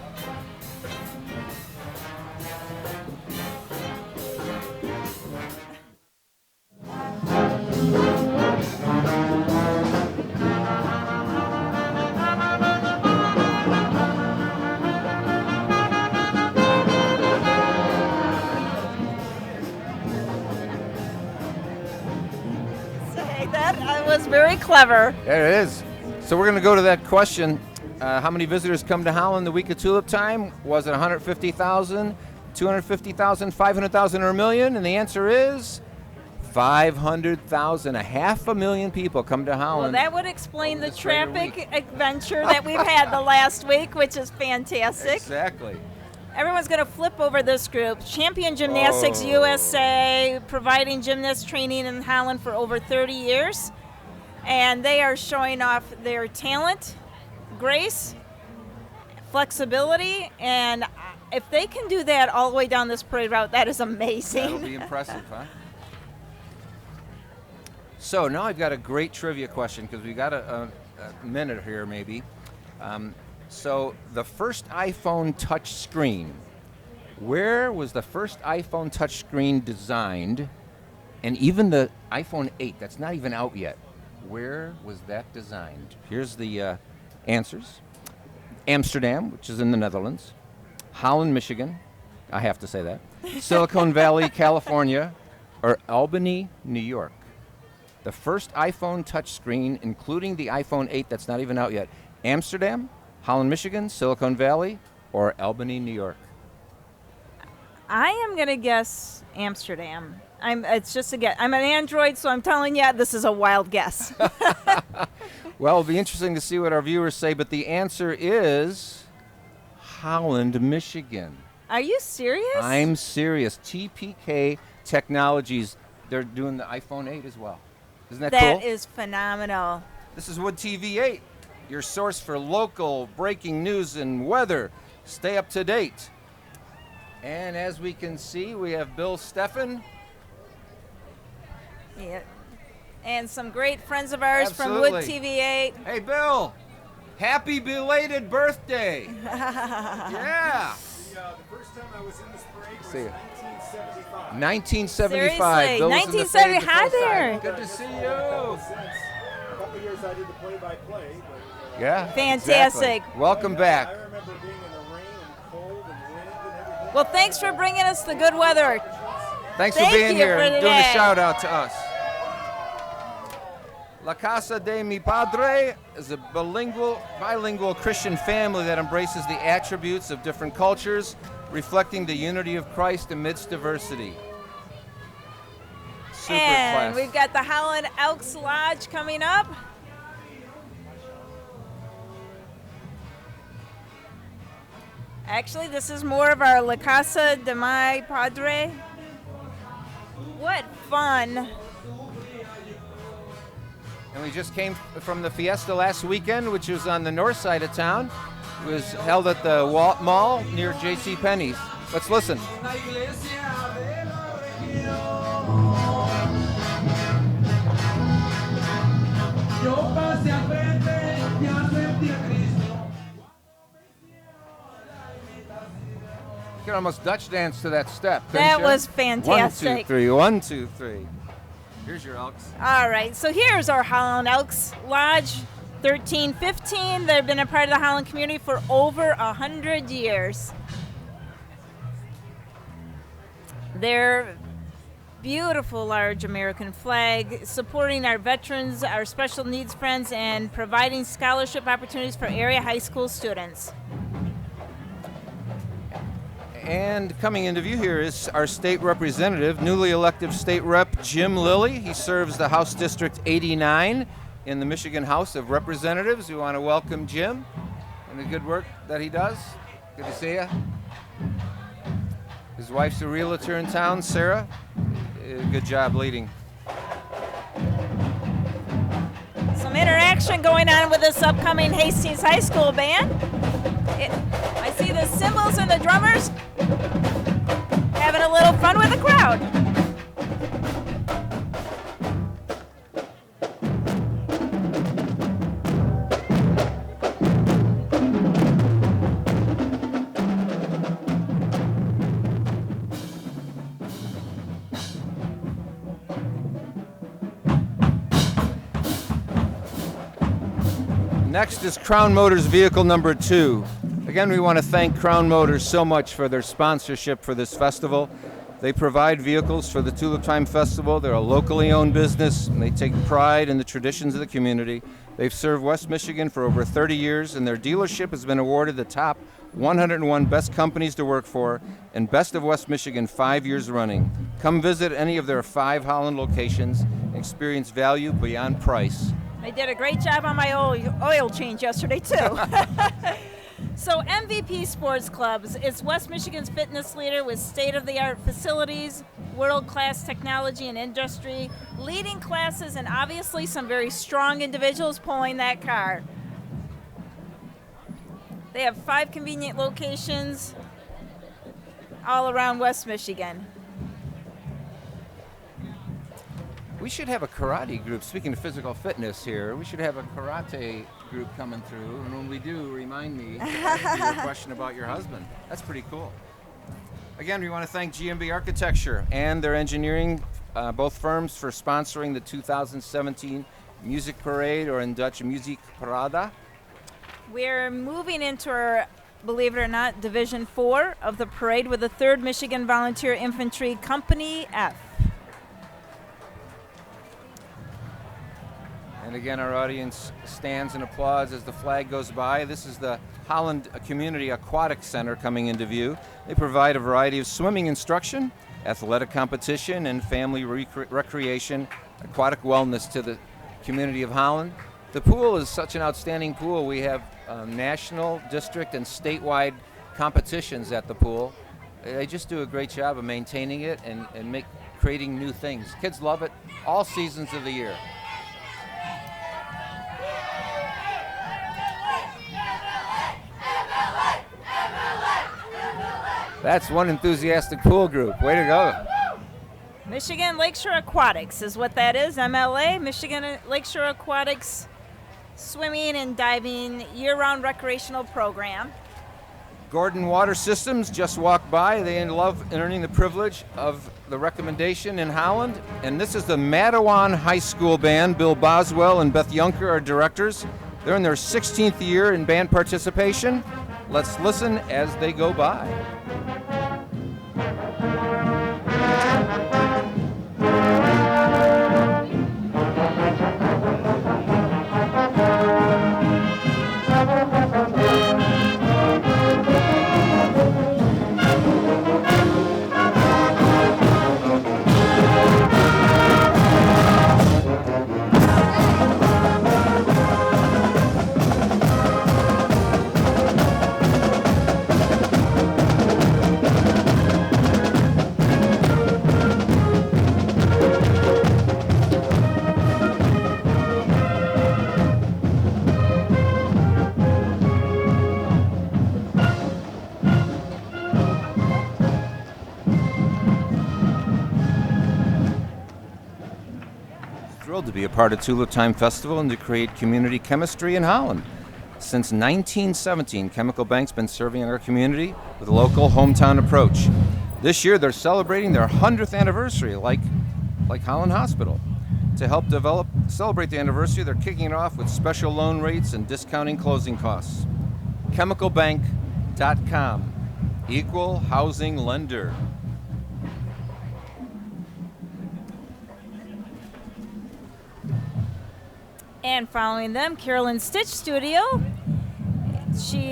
That was very clever. There it is. So we're going to go to that question. How many visitors come to Holland the week of Tulip time? Was it 150,000, 250,000, 500,000, or a million? And the answer is 500,000. 500,000 people come to Holland. Well, that would explain the traffic adventure that we've had the last week, which is fantastic. Exactly. Everyone's going to flip over this group. Champion Gymnastics USA, providing gymnast training in Holland for over 30 years. And they are showing off their talent, grace, flexibility, and if they can do that all the way down this parade route, that is amazing. That'll be impressive, huh? So now I've got a great trivia question because we got a minute here maybe. So the first iPhone touch screen, where was the first iPhone touch screen designed? And even the iPhone 8, that's not even out yet. Where was that designed? Here's the answers. Amsterdam, which is in the Netherlands. Holland, Michigan. I have to say that. Silicon Valley, California. Or Albany, New York. The first iPhone touchscreen, including the iPhone 8 that's not even out yet. Amsterdam, Holland, Michigan, Silicon Valley, or Albany, New York. I am going to guess Amsterdam. It's just a guess. I'm an Android, so I'm telling you, this is a wild guess. Well, it'll be interesting to see what our viewers say, but the answer is Holland, Michigan. Are you serious? I'm serious. TPK Technologies, they're doing the iPhone 8 as well. Isn't that cool? That is phenomenal. This is Wood TV 8, your source for local breaking news and weather. Stay up to date. And as we can see, we have Bill Steffen. Yeah. And some great friends of ours Absolutely. from Wood TV 8. Hey, Bill, happy belated birthday. Yeah. The first time I was in this parade was See ya. 1975. 1975. Seriously, Bill was in the parade 1970. the Hi first time. there. Good to see you. A couple years I did the play-by-play. But, Yeah. Fantastic. Exactly. Welcome back. I remember being in the rain and cold and wind and everything. Well, thanks for bringing us the good weather. Thanks Thank for being you here for and doing a today. shout out to us. La Casa de Mi Padre is a bilingual Christian family that embraces the attributes of different cultures, reflecting the unity of Christ amidst diversity. Super And class. we've got the Holland Elks Lodge coming up. Actually, this is more of our La Casa de Mi Padre. What fun. And we just came from the fiesta last weekend, which was on the north side of town. It was held at the mall near J.C. Penney's. Let's listen. You can almost Dutch dance to that step. That you? was fantastic. 1, 2, 3. 1, 2, 3. Here's your Elks. All right, so here's our Holland Elks Lodge 1315. They've been a part of the Holland community for over 100 years. Their beautiful large American flag, supporting our veterans, our special needs friends, and providing scholarship opportunities for area high school students. And coming into view here is our state representative, newly elected state rep Jim Lilly. He serves the House District 89 in the Michigan House of Representatives. We want to welcome Jim and the good work that he does. Good to see you. His wife's a realtor in town, Sarah. Good job leading. Some interaction going on with this upcoming Hastings High School band. I see the cymbals and the drummers having a little fun with the crowd. Next is Crown Motors vehicle number 2. Again, we want to thank Crown Motors so much for their sponsorship for this festival. They provide vehicles for the Tulip Time Festival. They're a locally owned business, and they take pride in the traditions of the community. They've served West Michigan for over 30 years, and their dealership has been awarded the top 101 best companies to work for and Best of West Michigan 5 years running. Come visit any of their 5 Holland locations and experience value beyond price. They did a great job on my oil change yesterday, too. So MVP Sports Clubs is West Michigan's fitness leader with state-of-the-art facilities, world-class technology and industry, leading classes, and obviously some very strong individuals pulling that car. They have 5 convenient locations all around West Michigan. We should have a karate group. Speaking of physical fitness here, we should have a karate group coming through. And when we do, remind me to ask you a question about your husband. That's pretty cool. Again, we want to thank GMB Architecture and their engineering, both firms, for sponsoring the 2017 Music Parade, or in Dutch, Muziekparade. We're moving into our, believe it or not, Division 4 of the parade with the 3rd Michigan Volunteer Infantry Company F. And again, our audience stands and applauds as the flag goes by. This is the Holland Community Aquatic Center coming into view. They provide a variety of swimming instruction, athletic competition, and family recreation, aquatic wellness to the community of Holland. The pool is such an outstanding pool. We have national, district, and statewide competitions at the pool. They just do a great job of maintaining it and creating new things. Kids love it all seasons of the year. That's one enthusiastic pool group. Way to go. Michigan Lakeshore Aquatics is what that is, MLA, Michigan Lakeshore Aquatics swimming and diving year-round recreational program. Gordon Water Systems just walked by. They love earning the privilege of the recommendation in Holland. And this is the Matawan High School Band. Bill Boswell and Beth Junker are directors. They're in their 16th year in band participation. Let's listen as they go by. thrilled to be a part of Tulip Time Festival and to create community chemistry in Holland. Since 1917, Chemical Bank's been serving our community with a local hometown approach. This year, they're celebrating their 100th anniversary, like Holland Hospital. To help celebrate the anniversary, they're kicking it off with special loan rates and discounting closing costs. ChemicalBank.com, equal housing lender. And following them, Carolyn Stitch Studio.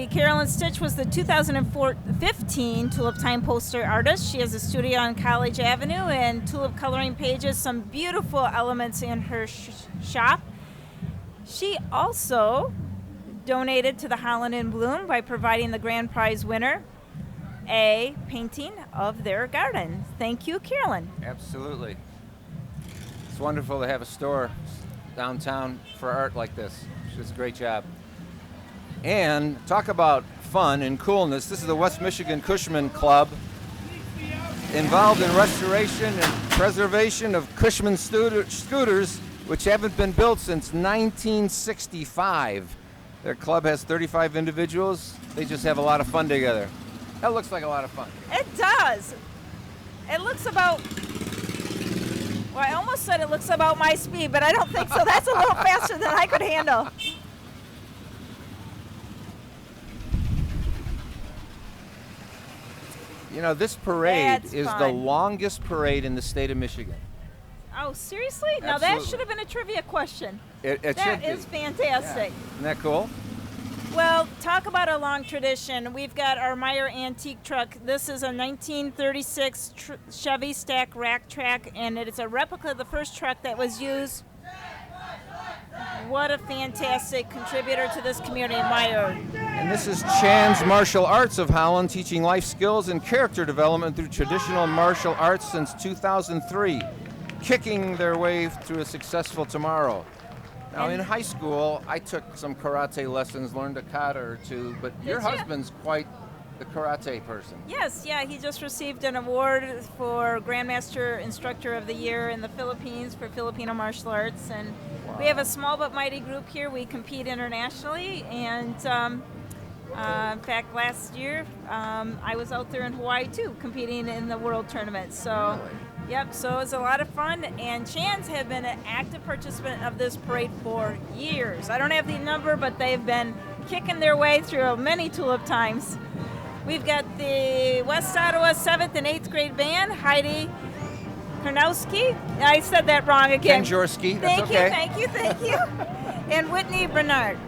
Carolyn Stitch was the 2015 Tulip Time poster artist. She has a studio on College Avenue and tulip coloring pages, some beautiful elements in her shop. She also donated to the Holland in Bloom by providing the grand prize winner a painting of their garden. Thank you, Carolyn. Absolutely. It's wonderful to have a store downtown for art like this. She does a great job. And talk about fun and coolness. This is the West Michigan Cushman Club, involved in restoration and preservation of Cushman scooters, which haven't been built since 1965. Their club has 35 individuals. They just have a lot of fun together. That looks like a lot of fun. It does. It looks about, well, I almost said it looks about my speed, but I don't think so. That's a little faster than I could handle. You know, this parade That's is fun. the longest parade in the state of Michigan. Oh, seriously? Now that Absolutely. should have been a trivia question. It That should be. is fantastic. Yeah. Isn't that cool? Well, talk about a long tradition. We've got our Meyer antique truck. This is a 1936 Chevy stack rack track, and it is a replica of the first truck that was used. What a fantastic contributor to this community, Meyer. And this is Chan's Martial Arts of Holland, teaching life skills and character development through traditional martial arts since 2003, kicking their way through a successful tomorrow. Now, in high school, I took some karate lessons, learned a kata or two, but your Did you? husband's quite the karate person. Yes, yeah, he just received an award for Grandmaster Instructor of the Year in the Philippines for Filipino martial arts, and we have a small but mighty group here. We compete internationally, and in fact, last year I was out there in Hawaii too, competing in the World Tournament. So, yep, so it was a lot of fun, and Chans have been an active participant of this parade for years. I don't have the number, but they've been kicking their way through many Tulip Times. We've got the West Ottawa 7th and 8th grade band, Heidi Karnowski. I said that wrong again. Kenjorski, that's okay. Thank you. And Whitney Bernard.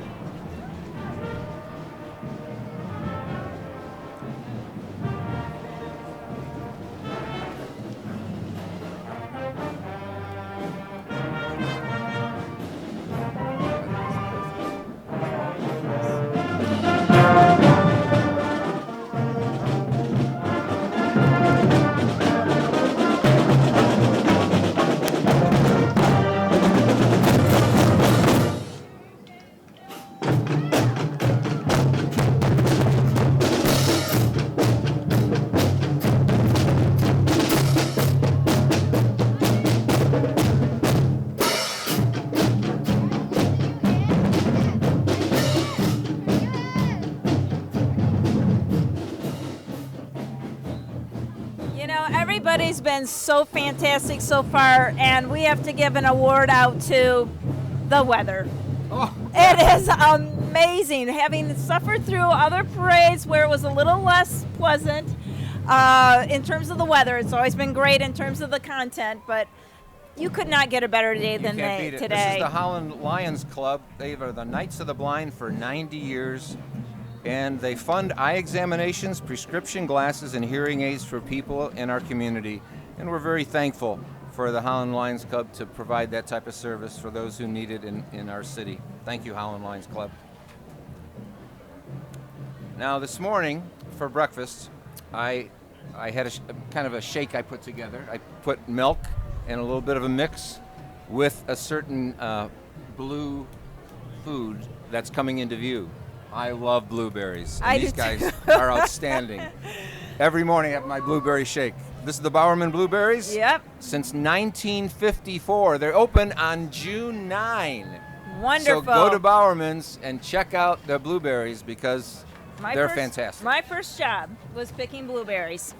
Everybody's been so fantastic so far, and we have to give an award out to the weather. Oh. It is amazing. Having suffered through other parades where it was a little less pleasant in terms of the weather, it's always been great in terms of the content, but you could not get a better day than today. This is the Holland Lions Club. They are the Knights of the Blind for 90 years. And they fund eye examinations, prescription glasses, and hearing aids for people in our community. And we're very thankful for the Holland Lions Club to provide that type of service for those who need it in our city. Thank you, Holland Lions Club. Now, this morning for breakfast, I had kind of a shake I put together. I put milk and a little bit of a mix with a certain blue food that's coming into view. I love blueberries. And these guys are outstanding. Every morning I have my blueberry shake. This is the Bowerman Blueberries? Yep. Since 1954. They're open on June 9. Wonderful. So go to Bowerman's and check out the blueberries because they're fantastic. My first job was picking blueberries.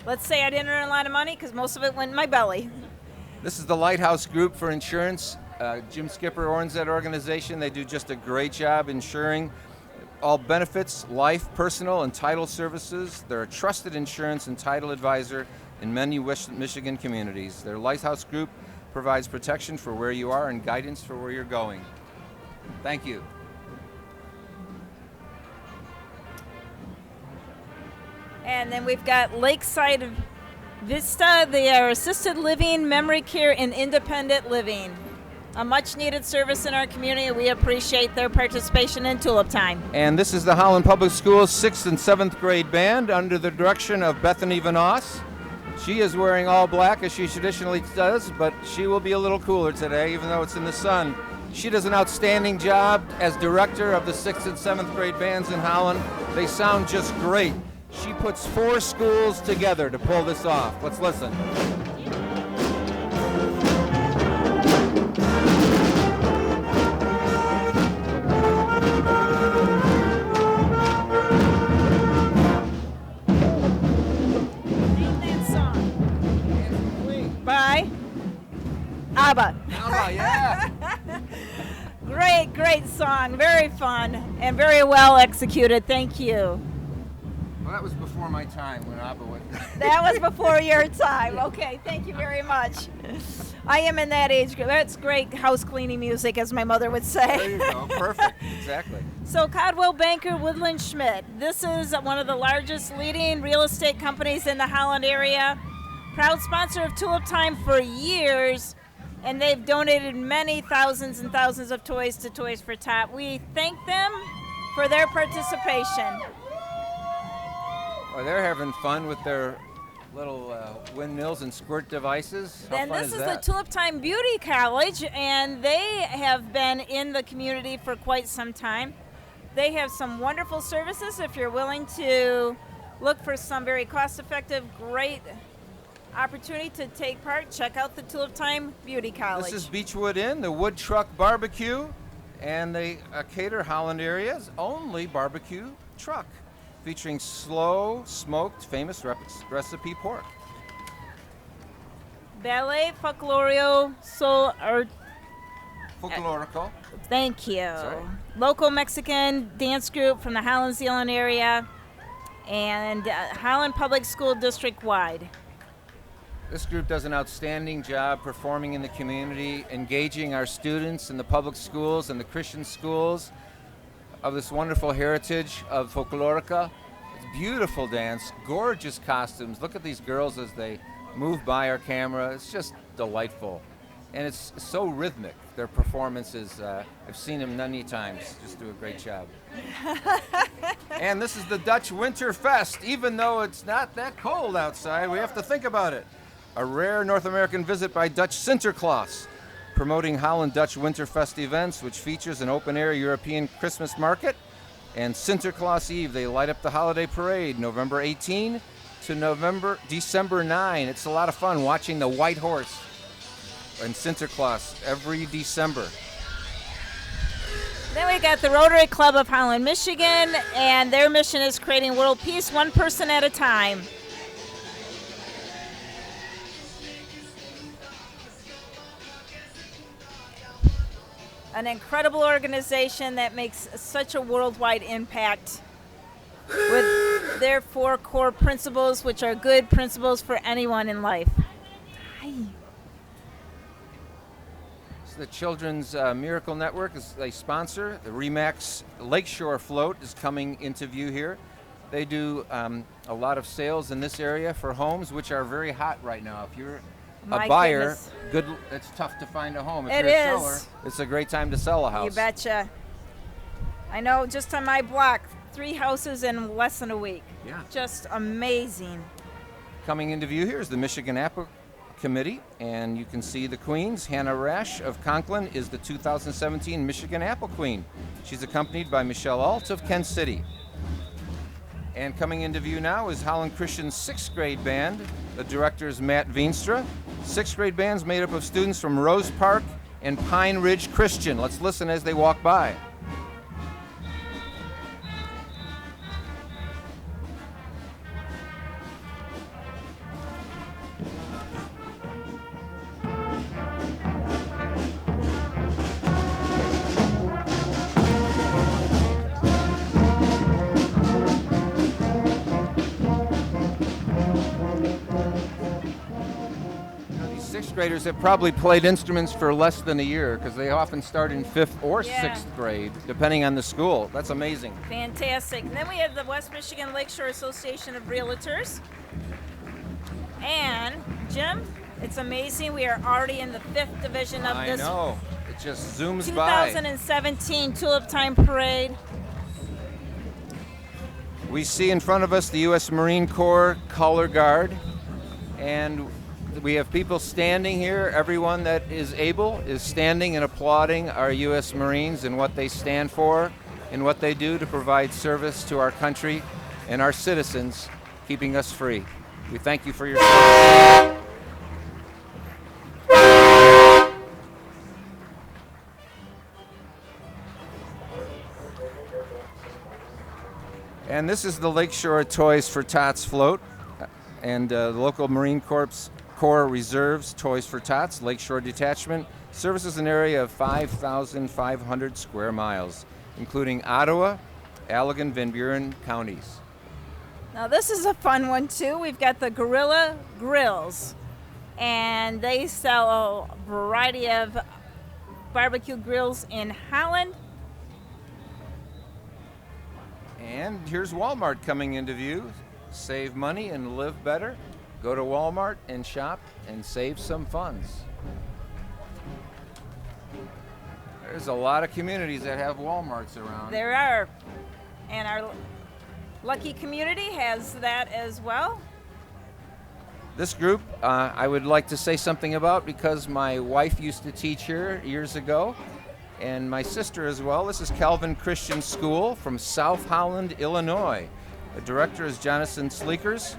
Let's say I didn't earn a lot of money because most of it went in my belly. This is the Lighthouse Group for Insurance. Jim Skipper owns that organization. They do just a great job insuring all benefits, life, personal, and title services. They're a trusted insurance and title advisor in many Michigan communities. Their Lighthouse Group provides protection for where you are and guidance for where you're going. Thank you. And then we've got Lakeside Vista. They are assisted living, memory care, and independent living. A much needed service in our community. We appreciate their participation in Tulip Time. And this is the Holland Public Schools 6th and 7th grade band under the direction of Bethany Vanoss. She is wearing all black as she traditionally does, but she will be a little cooler today even though it's in the sun. She does an outstanding job as director of the 6th and 7th grade bands in Holland. They sound just great. She puts 4 schools together to pull this off. Let's listen. Name that song. By ABBA. ABBA, yeah. Great song. Very fun and very well executed. Thank you. Well, that was before my time when ABBA went. That was before your time. Okay, thank you very much. I am in that age group. That's great house cleaning music, as my mother would say. There you go. Perfect. Exactly. So Caldwell Banker Woodland Schmidt. This is one of the largest leading real estate companies in the Holland area. Proud sponsor of Tulip Time for years, and they've donated many thousands and thousands of toys to Toys for Tot. We thank them for their participation. Well, they're having fun with their little windmills and squirt devices. How And fun this is the that? Tulip Time Beauty College, and they have been in the community for quite some time. They have some wonderful services. If you're willing to look for some very cost-effective, great opportunity to take part, check out the Tulip Time Beauty College. This is Beechwood Inn, the Wood Truck Barbecue, and they cater Holland area's only barbecue truck, featuring slow smoked famous recipe pork. Ballet Folklorio Soul Art. Folklorico. Thank you. Sorry. Local Mexican dance group from the Holland Zeeland area and Holland Public School District wide. This group does an outstanding job performing in the community, engaging our students in the public schools and the Christian schools of this wonderful heritage of folklorica. It's beautiful dance, gorgeous costumes. Look at these girls as they move by our camera. It's just delightful. And it's so rhythmic. Their performances, I've seen them many times, just do a great job. And this is the Dutch Winter Fest. Even though it's not that cold outside, we have to think about it. A rare North American visit by Dutch Sinterklaas, promoting Holland Dutch Winterfest events, which features an open-air European Christmas market and Sinterklaas Eve. They light up the holiday parade November 18 to December 9. It's a lot of fun watching the White Horse and Sinterklaas every December. Then we got the Rotary Club of Holland, Michigan, and their mission is creating world peace one person at a time. An incredible organization that makes such a worldwide impact with their 4 core principles, which are good principles for anyone in life. Hi. So the Children's Miracle Network is a sponsor. The Remax Lakeshore float is coming into view here. They do a lot of sales in this area for homes, which are very hot right now. If you're My a buyer, goodness. it's tough to find a home. If It you're a is. seller, it's a great time to sell a house. You betcha. I know, just on my block, 3 houses in less than a week. Yeah. Just amazing. Coming into view here is the Michigan Apple Committee, and you can see the Queens. Hannah Rash of Conklin is the 2017 Michigan Apple Queen. She's accompanied by Michelle Alt of Kent City. And coming into view now is Holland Christian's 6th grade band. The director is Matt Veenstra. 6th grade band's made up of students from Rose Park and Pine Ridge Christian. Let's listen as they walk by. Graders have probably played instruments for less than a year because they often start in 5th or 6th grade, depending on the school. That's amazing. Fantastic. And then we have the West Michigan Lakeshore Association of Realtors. And, Jim, it's amazing. We are already in the 5th division of this. I know. It just zooms by. 2017 Tulip Time Parade. We see in front of us the U.S. Marine Corps Color Guard, and we have people standing here. Everyone that is able is standing and applauding our U.S. Marines and what they stand for and what they do to provide service to our country and our citizens, keeping us free. We thank you for your service. And this is the Lakeshore Toys for Tots float, and the local Marine Corps Reserves Toys for Tots Lakeshore Detachment services an area of 5,500 square miles, including Ottawa, Allegan, Van Buren counties. Now this is a fun one too. We've got the Gorilla Grills, and they sell a variety of barbecue grills in Holland. And here's Walmart coming into view. Save money and live better. Go to Walmart and shop and save some funds. There's a lot of communities that have Walmarts around. There are. And our lucky community has that as well. This group I would like to say something about because my wife used to teach here years ago, and my sister as well. This is Calvin Christian School from South Holland, Illinois. The director is Jonathan Sleekers.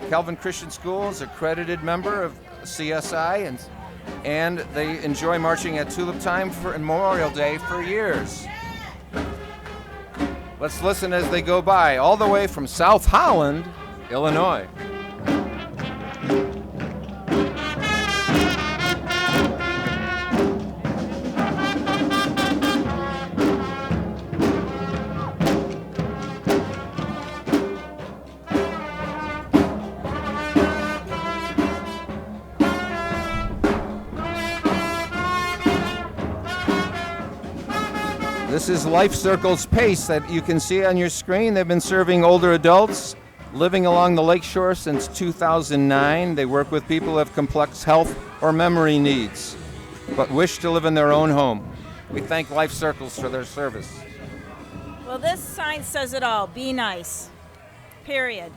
Calvin Christian School is an accredited member of CSI, and they enjoy marching at Tulip Time and Memorial Day for years. Let's listen as they go by, all the way from South Holland, Illinois. This is Life Circle's Pace that you can see on your screen. They've been serving older adults living along the lakeshore since 2009. They work with people who have complex health or memory needs, but wish to live in their own home. We thank Life Circles for their service. Well, this sign says it all. Be nice. Period.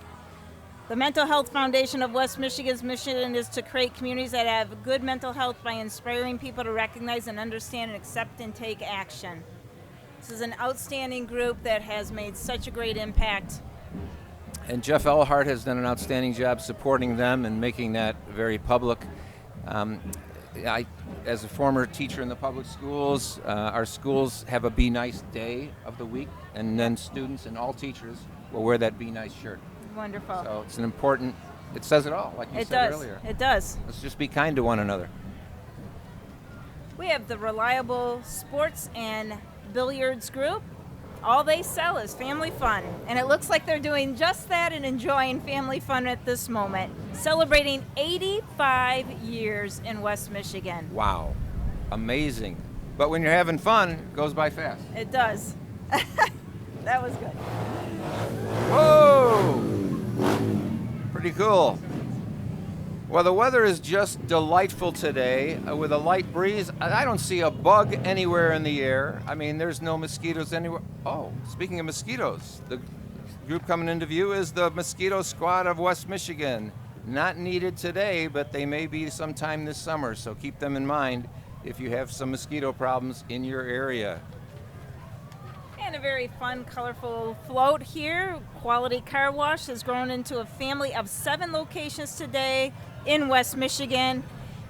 The Mental Health Foundation of West Michigan's mission is to create communities that have good mental health by inspiring people to recognize and understand and accept and take action. This is an outstanding group that has made such a great impact. And Jeff Ellhart has done an outstanding job supporting them and making that very public. As a former teacher in the public schools, our schools have a Be Nice Day of the week, and then students and all teachers will wear that Be Nice shirt. Wonderful. So it's an important, it says it all, like you said earlier. It does. Let's just be kind to one another. We have the Reliable Sports and Billiards Group. All they sell is family fun, and it looks like they're doing just that and enjoying family fun at this moment, celebrating 85 years in West Michigan. Wow, amazing. But when you're having fun, it goes by fast. It does. That was good. Whoa! Pretty cool. Well, the weather is just delightful today with a light breeze. I don't see a bug anywhere in the air. I mean, there's no mosquitoes anywhere. Oh, speaking of mosquitoes, the group coming into view is the Mosquito Squad of West Michigan. Not needed today, but they may be sometime this summer, so keep them in mind if you have some mosquito problems in your area. And a very fun, colorful float here. Quality Car Wash has grown into a family of 7 locations today in West Michigan.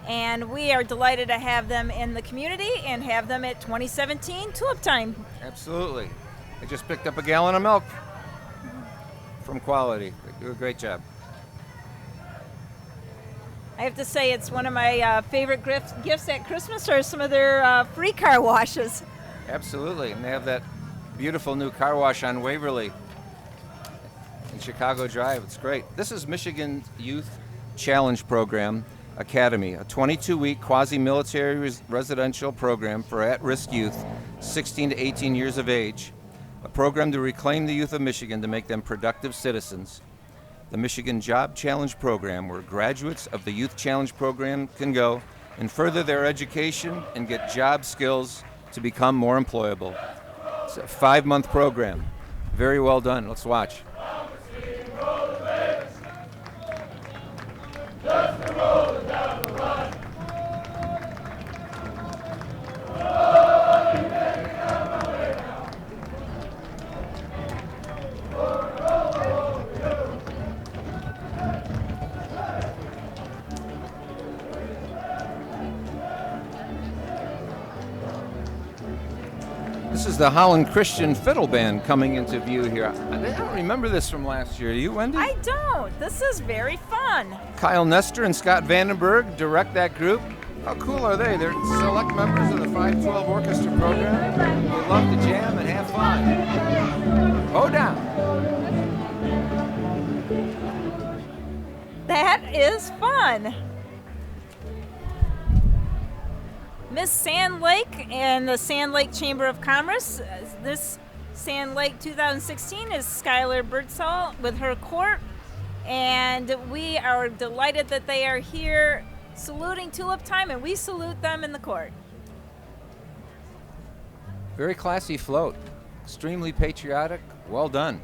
And we are delighted to have them in the community and have them at 2017 Tulip Time. Absolutely. I just picked up a gallon of milk from Quality. They do a great job. I have to say it's one of my favorite gifts at Christmas are some of their free car washes. Absolutely. And they have that beautiful new car wash on Waverly in Chicago Drive. It's great. This is Michigan Youth Challenge Program Academy, a 22-week quasi-military residential program for at-risk youth 16 to 18 years of age, a program to reclaim the youth of Michigan to make them productive citizens. The Michigan Job Challenge Program, where graduates of the Youth Challenge Program can go and further their education and get job skills to become more employable. It's a 5-month program. Very well done. Let's watch. This is the Holland Christian Fiddle Band coming into view here. I don't remember this from last year. Do you, Wendy? I don't. This is very fun. Kyle Nestor and Scott Vandenberg direct that group. How cool are they? They're select members of the 512 Orchestra program. They love to jam and have fun. Hold down. That is fun. Miss Sand Lake and the Sand Lake Chamber of Commerce. This Sand Lake 2016 is Skylar Birdsall with her court, and we are delighted that they are here saluting Tulip Time, and we salute them in the court. Very classy float. Extremely patriotic. Well done.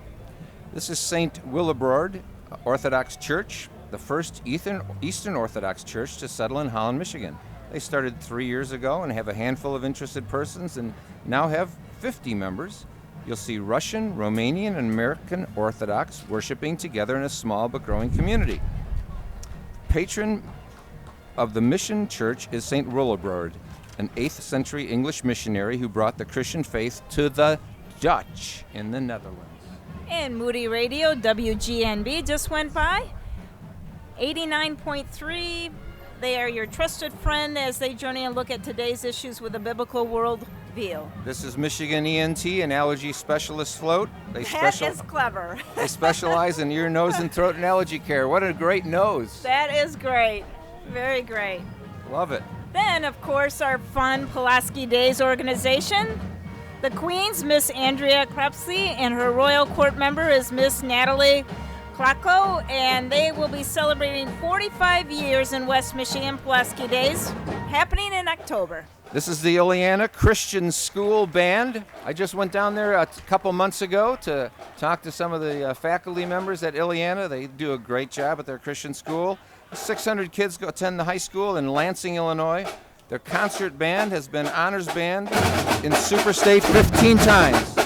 This is St. Willibrord Orthodox Church, the first Eastern Orthodox church to settle in Holland, Michigan. They started 3 years ago and have a handful of interested persons and now have 50 members. You'll see Russian, Romanian, and American Orthodox worshiping together in a small but growing community. Patron of the mission church is St. Willibrord, an 8th century English missionary who brought the Christian faith to the Dutch in the Netherlands. And Moody Radio, WGNB, just went by. 89.3. They are your trusted friend as they journey and look at today's issues with a biblical worldview. This is Michigan ENT, an allergy specialist float. That is clever. They specialize in ear, nose, and throat and allergy care. What a great nose. That is great. Very great. Love it. Then, of course, our fun Pulaski Days organization. The Queens, Miss Andrea Krepsey, and her Royal Court member is Miss Natalie Klacko, and they will be celebrating 45 years in West Michigan Pulaski Days, happening in October. This is the Illiana Christian School Band. I just went down there a couple months ago to talk to some of the faculty members at Illiana. They do a great job at their Christian school. 600 kids go attend the high school in Lansing, Illinois. Their concert band has been honors band in Superstate 15 times.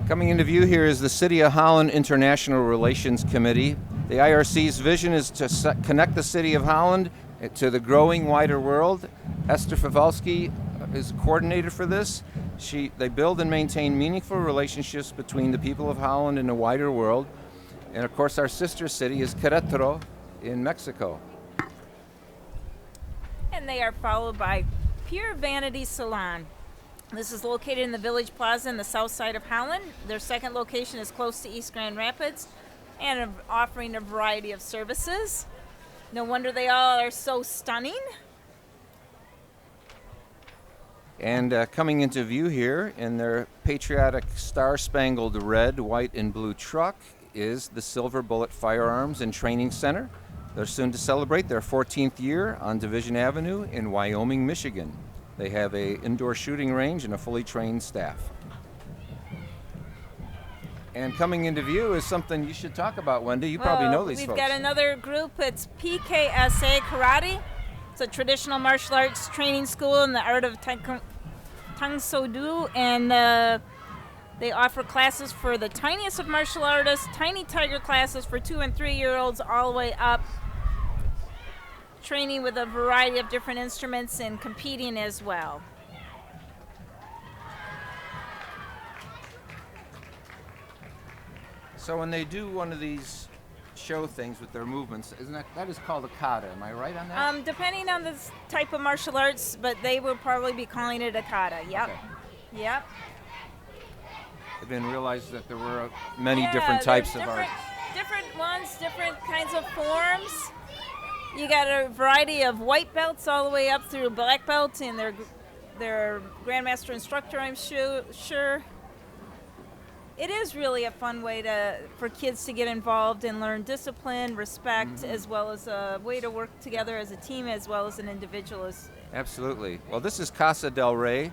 Coming into view here is the City of Holland International Relations Committee. The IRC's vision is to connect the City of Holland to the growing wider world. Esther Favalski is coordinator for this. They build and maintain meaningful relationships between the people of Holland and the wider world. And of course our sister city is Querétaro in Mexico. And they are followed by Pure Vanity Salon. This is located in the Village Plaza in the south side of Holland. Their second location is close to East Grand Rapids and offering a variety of services. No wonder they all are so stunning. And coming into view here in their patriotic star-spangled red, white, and blue truck is the Silver Bullet Firearms and Training Center. They're soon to celebrate their 14th year on Division Avenue in Wyoming, Michigan. They have an indoor shooting range and a fully trained staff. And coming into view is something you should talk about, Wendy. You probably know these we've folks. got another group. It's PKSA Karate. It's a traditional martial arts training school in the art of Tang So Do, and they offer classes for the tiniest of martial artists, tiny tiger classes for 2 and 3-year-olds, all the way up, training with a variety of different instruments and competing as well. So when they do one of these show things with their movements, isn't that is called a kata? Am I right on that? Depending on the type of martial arts, but they will probably be calling it a kata. Yep. Okay. Yep. I didn't realize that there were many different types of art. Different ones, different kinds of forms. You got a variety of white belts all the way up through black belt, and their grandmaster instructor, I'm sure. It is really a fun way for kids to get involved and learn discipline, respect, as well as a way to work together as a team as well as an individual. Absolutely. Well, this is Casa del Rey,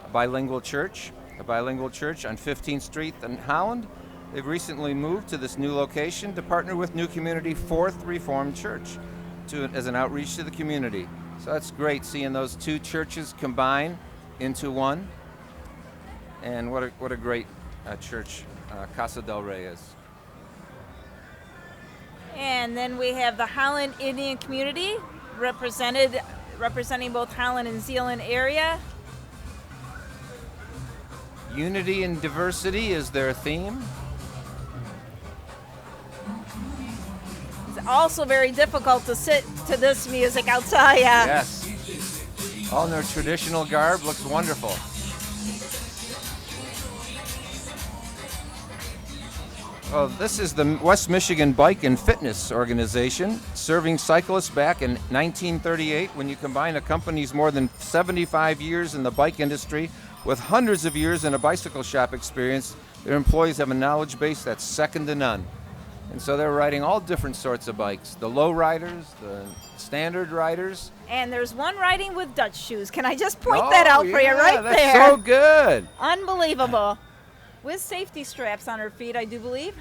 a bilingual church on 15th Street in Holland. They've recently moved to this new location to partner with New Community Fourth Reformed Church as an outreach to the community. So that's great seeing those two churches combine into one. And what a great church Casa del Rey is. And then we have the Holland Indian community representing both Holland and Zeeland area. Unity and diversity is their theme. It's also very difficult to sit to this music, I'll tell you. Yes. All in their traditional garb, looks wonderful. Well, this is the West Michigan Bike and Fitness Organization, serving cyclists back in 1938. When you combine a company's more than 75 years in the bike industry with hundreds of years in a bicycle shop experience, their employees have a knowledge base that's second to none. And so they're riding all different sorts of bikes, the low riders, the standard riders. And there's one riding with Dutch shoes. Can I just point that out for you right that's there? So good. Unbelievable. With safety straps on her feet, I do believe.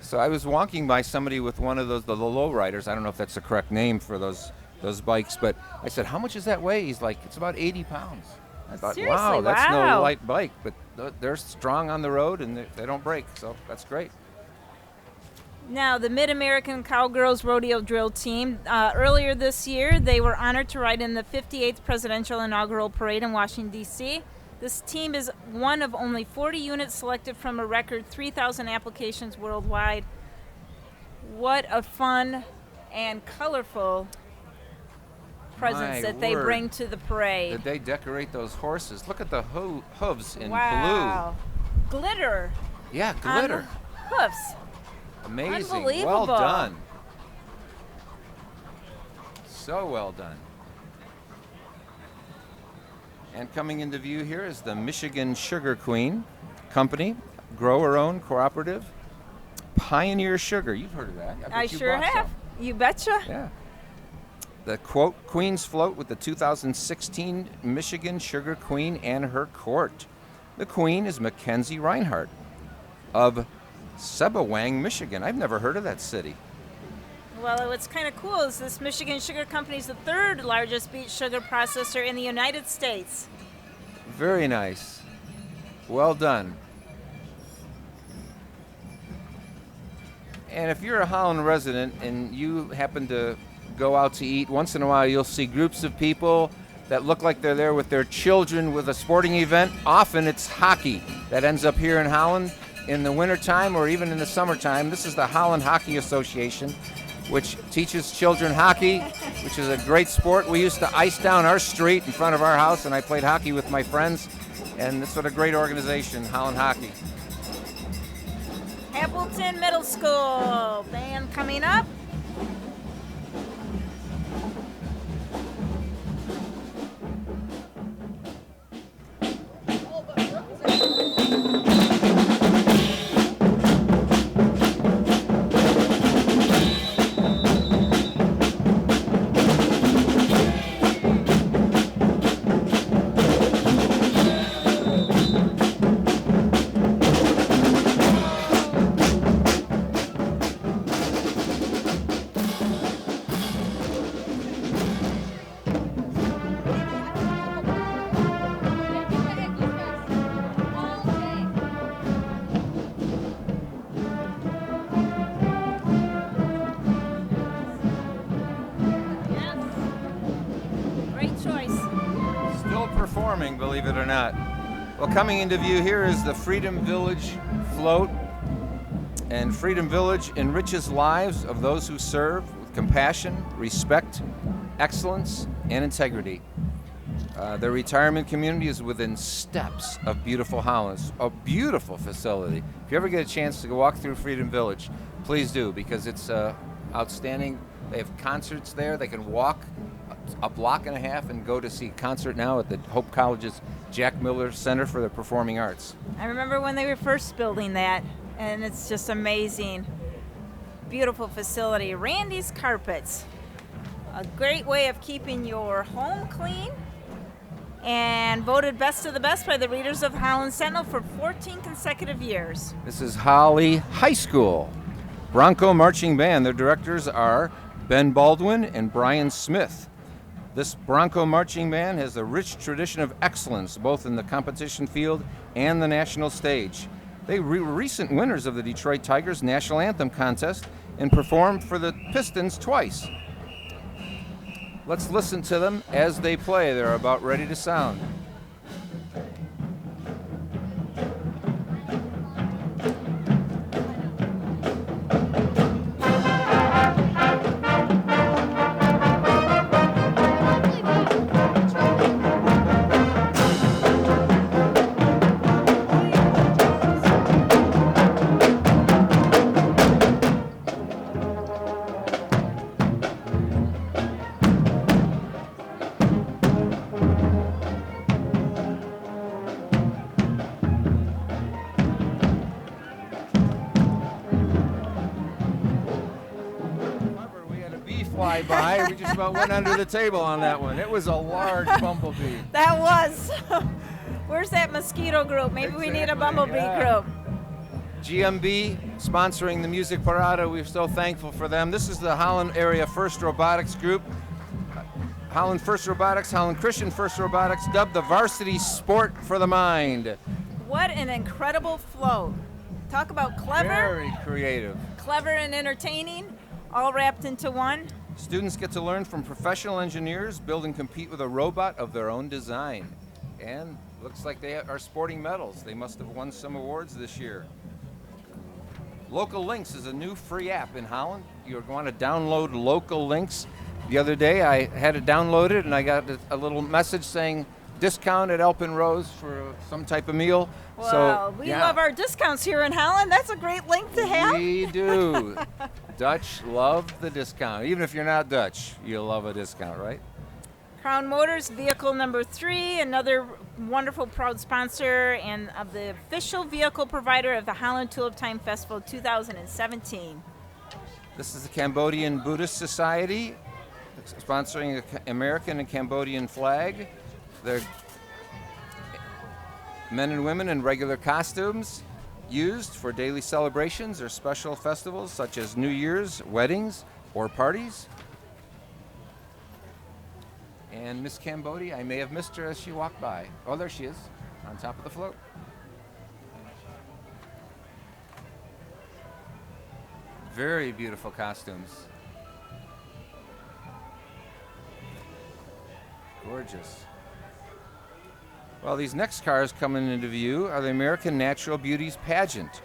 So I was walking by somebody with one of the low riders. I don't know if that's the correct name for those bikes, but I said, how much does that weigh? He's like, it's about 80 pounds. I thought, Seriously, wow, that's wow. no light bike, but they're strong on the road and they don't break, so that's great. Now, the Mid-American Cowgirls Rodeo Drill Team, earlier this year, they were honored to ride in the 58th Presidential Inaugural Parade in Washington, D.C. This team is one of only 40 units selected from a record 3,000 applications worldwide. What a fun and colorful presence that they bring to the parade. Did they decorate those horses? Look at the hooves in wow. Blue. Glitter. Yeah, glitter. Hoofs. Amazing. Unbelievable. Well done. So well done. And coming into view here is the Michigan Sugar Queen Company, grower-owned cooperative. Pioneer Sugar. You've heard of that. I sure have. Some. You betcha. Yeah. The quote, Queen's Float with the 2016 Michigan Sugar Queen and her court. The Queen is Mackenzie Reinhardt of Sebawang, Michigan. I've never heard of that city. Well, what's kind of cool is this Michigan Sugar Company is the third largest beet sugar processor in the United States. Very nice. Well done. And if you're a Holland resident and you happen to go out to eat, once in a while you'll see groups of people that look like they're there with their children with a sporting event. Often it's hockey that ends up here in Holland in the wintertime or even in the summertime. This is the Holland Hockey Association, which teaches children hockey, which is a great sport. We used to ice down our street in front of our house, and I played hockey with my friends. And it's what a great organization, Holland Hockey. Appleton Middle School band coming up. performing, believe it or not. Well, coming into view here is the Freedom Village float. And Freedom Village enriches lives of those who serve with compassion, respect, excellence, and integrity. Their retirement community is within steps of beautiful Holland, a beautiful facility. If you ever get a chance to go walk through Freedom Village, please do, because it's outstanding. They have concerts there. They can walk a block and a half and go to see a concert now at the Hope College's Jack Miller Center for the Performing Arts. I remember when they were first building that, and it's just amazing. Beautiful facility. Randy's Carpets, a great way of keeping your home clean, and voted best of the best by the readers of the Holland Sentinel for 14 consecutive years. This is Holly High School. Bronco Marching Band. Their directors are Ben Baldwin and Brian Smith. This Bronco Marching Band has a rich tradition of excellence, both in the competition field and the national stage. They were recent winners of the Detroit Tigers National Anthem Contest and performed for the Pistons twice. Let's listen to them as they play. They're about ready to sound. By. We just about went under the table on that one. It was a large bumblebee. That was. Where's that mosquito group? Maybe we need a bumblebee group. GMB sponsoring the Music Parade. We're so thankful for them. This is the Holland area First Robotics group. Holland First Robotics, Holland Christian First Robotics, dubbed the varsity sport for the mind. What an incredible float. Talk about clever. Very creative. Clever and entertaining, all wrapped into one. Students get to learn from professional engineers, build and compete with a robot of their own design. And looks like they are sporting medals. They must have won some awards this year. Local Links is a new free app in Holland. You're going to download Local Links. The other day I had it downloaded and I got a little message saying discount at Elpin Rose for some type of meal. Well, we love our discounts here in Holland. That's a great link to have. We do. Dutch love the discount. Even if you're not Dutch, you'll love a discount, right? Crown Motors, vehicle number 3, another wonderful proud sponsor and of the official vehicle provider of the Holland Tulip Time Festival 2017. This is the Cambodian Buddhist Society, sponsoring the American and Cambodian flag. They're men and women in regular costumes, used for daily celebrations or special festivals such as New Year's, weddings, or parties. And Miss Cambodia, I may have missed her as she walked by. Oh, there she is, on top of the float. Very beautiful costumes. Gorgeous. Well, these next cars coming into view are the American Natural Beauties Pageant.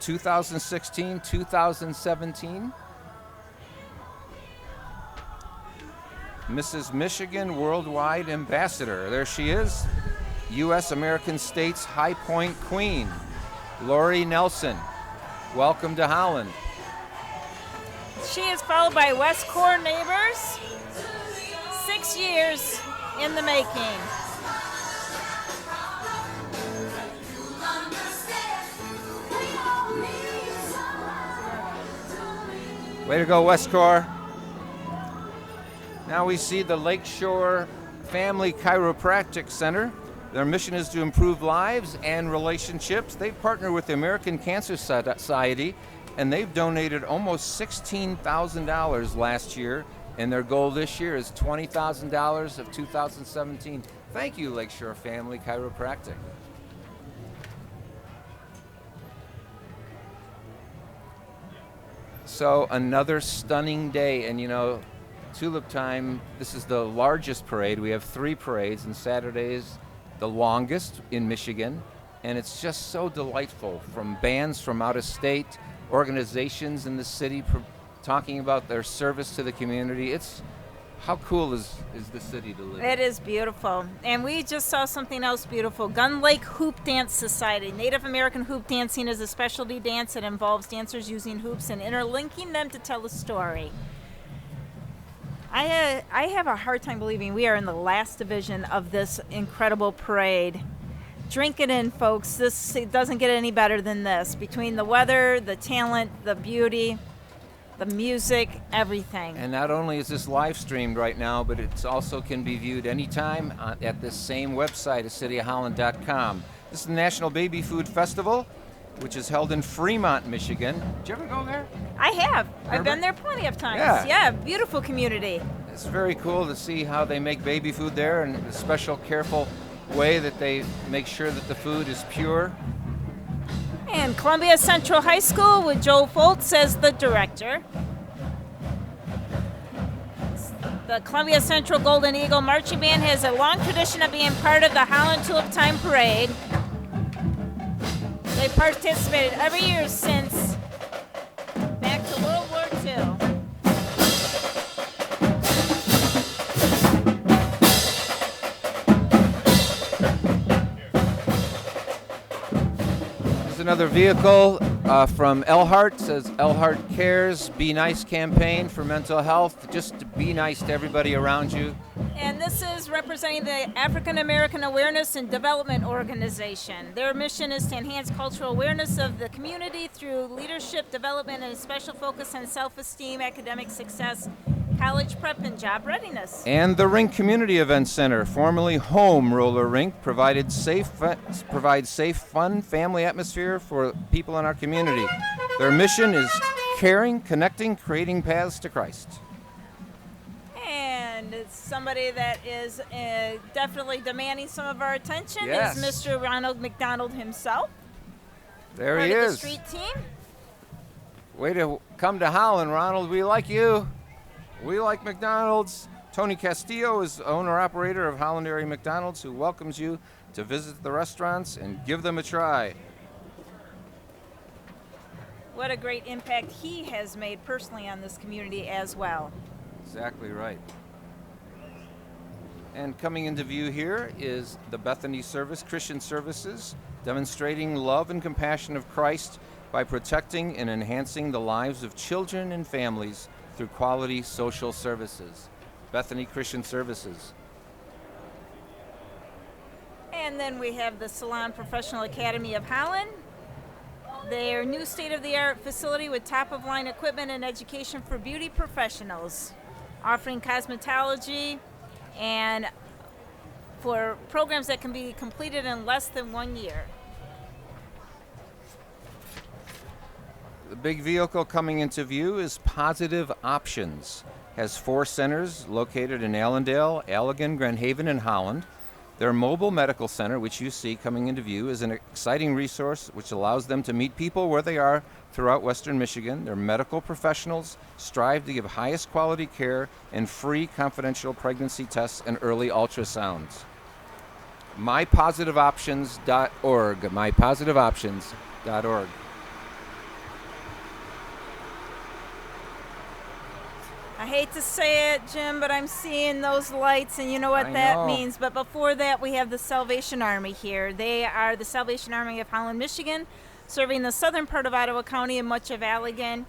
2016-2017. Mrs. Michigan Worldwide Ambassador. There she is. U.S. American States High Point Queen, Lori Nelson. Welcome to Holland. She is followed by West Core Neighbors. 6 years in the making. Way to go, West Core. Now we see the Lakeshore Family Chiropractic Center. Their mission is to improve lives and relationships. They partner with the American Cancer Society, and they've donated almost $16,000 last year, and their goal this year is $20,000 of 2017. Thank you, Lakeshore Family Chiropractic. So another stunning day, and you know, Tulip time, this is the largest parade. We have 3 parades, and Saturday's the longest in Michigan. And it's just so delightful, from bands from out of state, organizations in the city talking about their service to the community. How cool is the city to live in? It is beautiful. And we just saw something else beautiful. Gun Lake Hoop Dance Society. Native American hoop dancing is a specialty dance that involves dancers using hoops and interlinking them to tell a story. I have a hard time believing we are in the last division of this incredible parade. Drink it in, folks. It doesn't get any better than this. Between the weather, the talent, the beauty, the music, everything. And not only is this live streamed right now, but it also can be viewed anytime at this same website, cityofholland.com. This is the National Baby Food Festival, which is held in Fremont, Michigan. Did you ever go there? I have. I've Remember? been there plenty of times. Yeah. Beautiful community. It's very cool to see how they make baby food there, and the special, careful way that they make sure that the food is pure. And Columbia Central High School with Joe Foltz as the director. The Columbia Central Golden Eagle Marching Band has a long tradition of being part of the Holland Tulip Time Parade. They participated every year since back to World War II. Another vehicle from Elhart. Says Elhart Cares, Be Nice campaign for mental health. Just to be nice to everybody around you. And this is representing the African American Awareness and Development Organization. Their mission is to enhance cultural awareness of the community through leadership development and a special focus on self-esteem, academic success, college prep, and job readiness. And the Rink Community Event Center, formerly Home Roller Rink, provides safe, fun, family atmosphere for people in our community. Their mission is caring, connecting, creating paths to Christ. And it's somebody that is definitely demanding some of our attention. Yes. Is Mr. Ronald McDonald himself. There part he of is. the street team. Way to come to Holland, Ronald. We like you. We like McDonald's. Tony Castillo is owner-operator of Holland Area McDonald's, who welcomes you to visit the restaurants and give them a try. What a great impact he has made personally on this community as well. Exactly right. And coming into view here is the Bethany Service, Christian Services, demonstrating love and compassion of Christ by protecting and enhancing the lives of children and families through quality social services. Bethany Christian Services. And then we have the Salon Professional Academy of Holland. Their new state-of-the-art facility with top-of-line equipment and education for beauty professionals, offering cosmetology and for programs that can be completed in less than 1 year. The big vehicle coming into view is Positive Options. Has 4 centers located in Allendale, Allegan, Grand Haven, and Holland. Their mobile medical center, which you see coming into view, is an exciting resource which allows them to meet people where they are throughout Western Michigan. Their medical professionals strive to give highest quality care and free confidential pregnancy tests and early ultrasounds. mypositiveoptions.org. mypositiveoptions.org. I hate to say it, Jim, but I'm seeing those lights, and you know what that means. But before that, we have the Salvation Army here. They are the Salvation Army of Holland, Michigan, serving the southern part of Ottawa County and much of Allegan.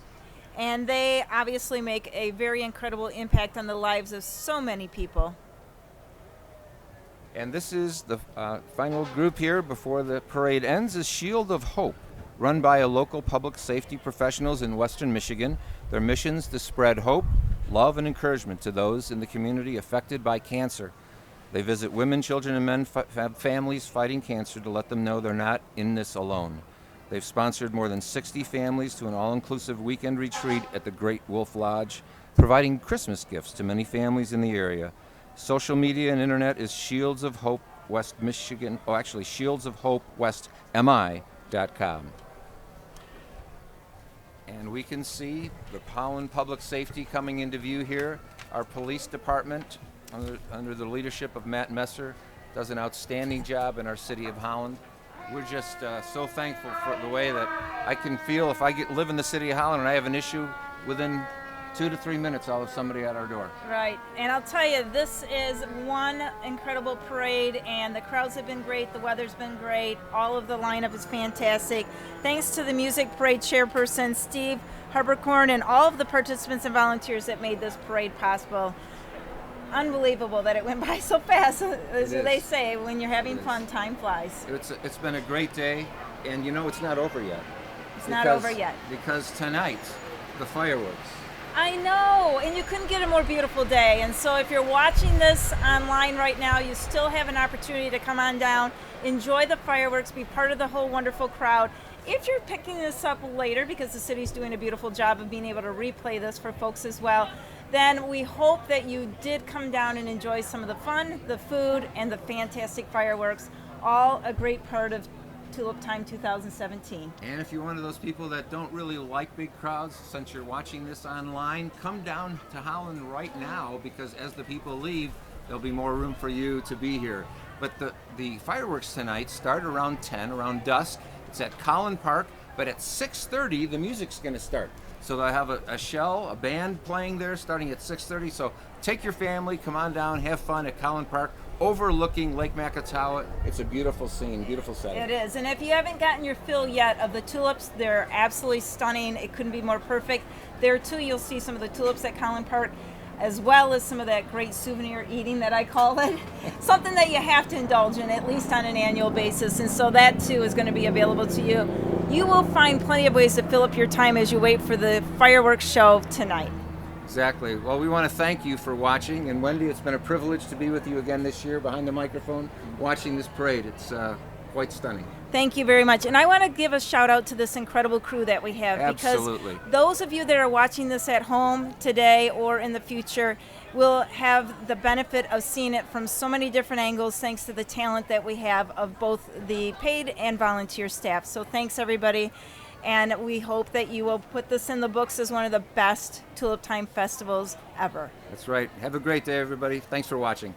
And they obviously make a very incredible impact on the lives of so many people. And this is the final group here before the parade ends, is Shield of Hope, run by a local public safety professionals in Western Michigan. Their mission is to spread hope, love, and encouragement to those in the community affected by cancer. They visit women, children, and men, families fighting cancer to let them know they're not in this alone. They've sponsored more than 60 families to an all-inclusive weekend retreat at the Great Wolf Lodge, providing Christmas gifts to many families in the area. Social media and internet is Shields of Hope West Michigan, Shields of Hope West MI.com. And we can see the Holland Public Safety coming into view here. Our police department, under the leadership of Matt Messer, does an outstanding job in our city of Holland. We're just so thankful for the way that I can feel if I live in the city of Holland and I have an issue, within 2 to 3 minutes I'll have somebody at our door. Right, and I'll tell you, this is one incredible parade, and the crowds have been great, the weather's been great, all of the lineup is fantastic. Thanks to the Music Parade chairperson, Steve Harpercorn, and all of the participants and volunteers that made this parade possible. Unbelievable that it went by so fast. As they say, when you're having fun, time flies. It's been a great day, and you know it's not over yet. It's not over yet. Because tonight, the fireworks. I know, and you couldn't get a more beautiful day. And so if you're watching this online right now, you still have an opportunity to come on down, enjoy the fireworks, be part of the whole wonderful crowd. If you're picking this up later, because the city's doing a beautiful job of being able to replay this for folks as well, then we hope that you did come down and enjoy some of the fun, the food, and the fantastic fireworks, all a great part of Tulip Time 2017. And if you're one of those people that don't really like big crowds, since you're watching this online, come down to Holland right now, because as the people leave, there'll be more room for you to be here. But the fireworks tonight start around 10, around dusk. It's at Collin Park, but at 6:30 the music's going to start. So they'll have a band playing there starting at 6:30. So take your family, come on down, have fun at Collin Park, overlooking Lake Ottawa. It's a beautiful scene, beautiful setting. It is, and if you haven't gotten your fill yet of the tulips, they're absolutely stunning. It couldn't be more perfect. There too, you'll see some of the tulips at Collin Park, as well as some of that great souvenir eating that I call it. Something that you have to indulge in, at least on an annual basis, and so that too is going to be available to you. You will find plenty of ways to fill up your time as you wait for the fireworks show tonight. Exactly. Well, we want to thank you for watching, and Wendy, it's been a privilege to be with you again this year behind the microphone, watching this parade. It's quite stunning. Thank you very much. And I want to give a shout out to this incredible crew that we have. Absolutely. Because those of you that are watching this at home today or in the future will have the benefit of seeing it from so many different angles thanks to the talent that we have of both the paid and volunteer staff. So thanks everybody. And we hope that you will put this in the books as one of the best Tulip Time festivals ever. That's right. Have a great day, everybody. Thanks for watching.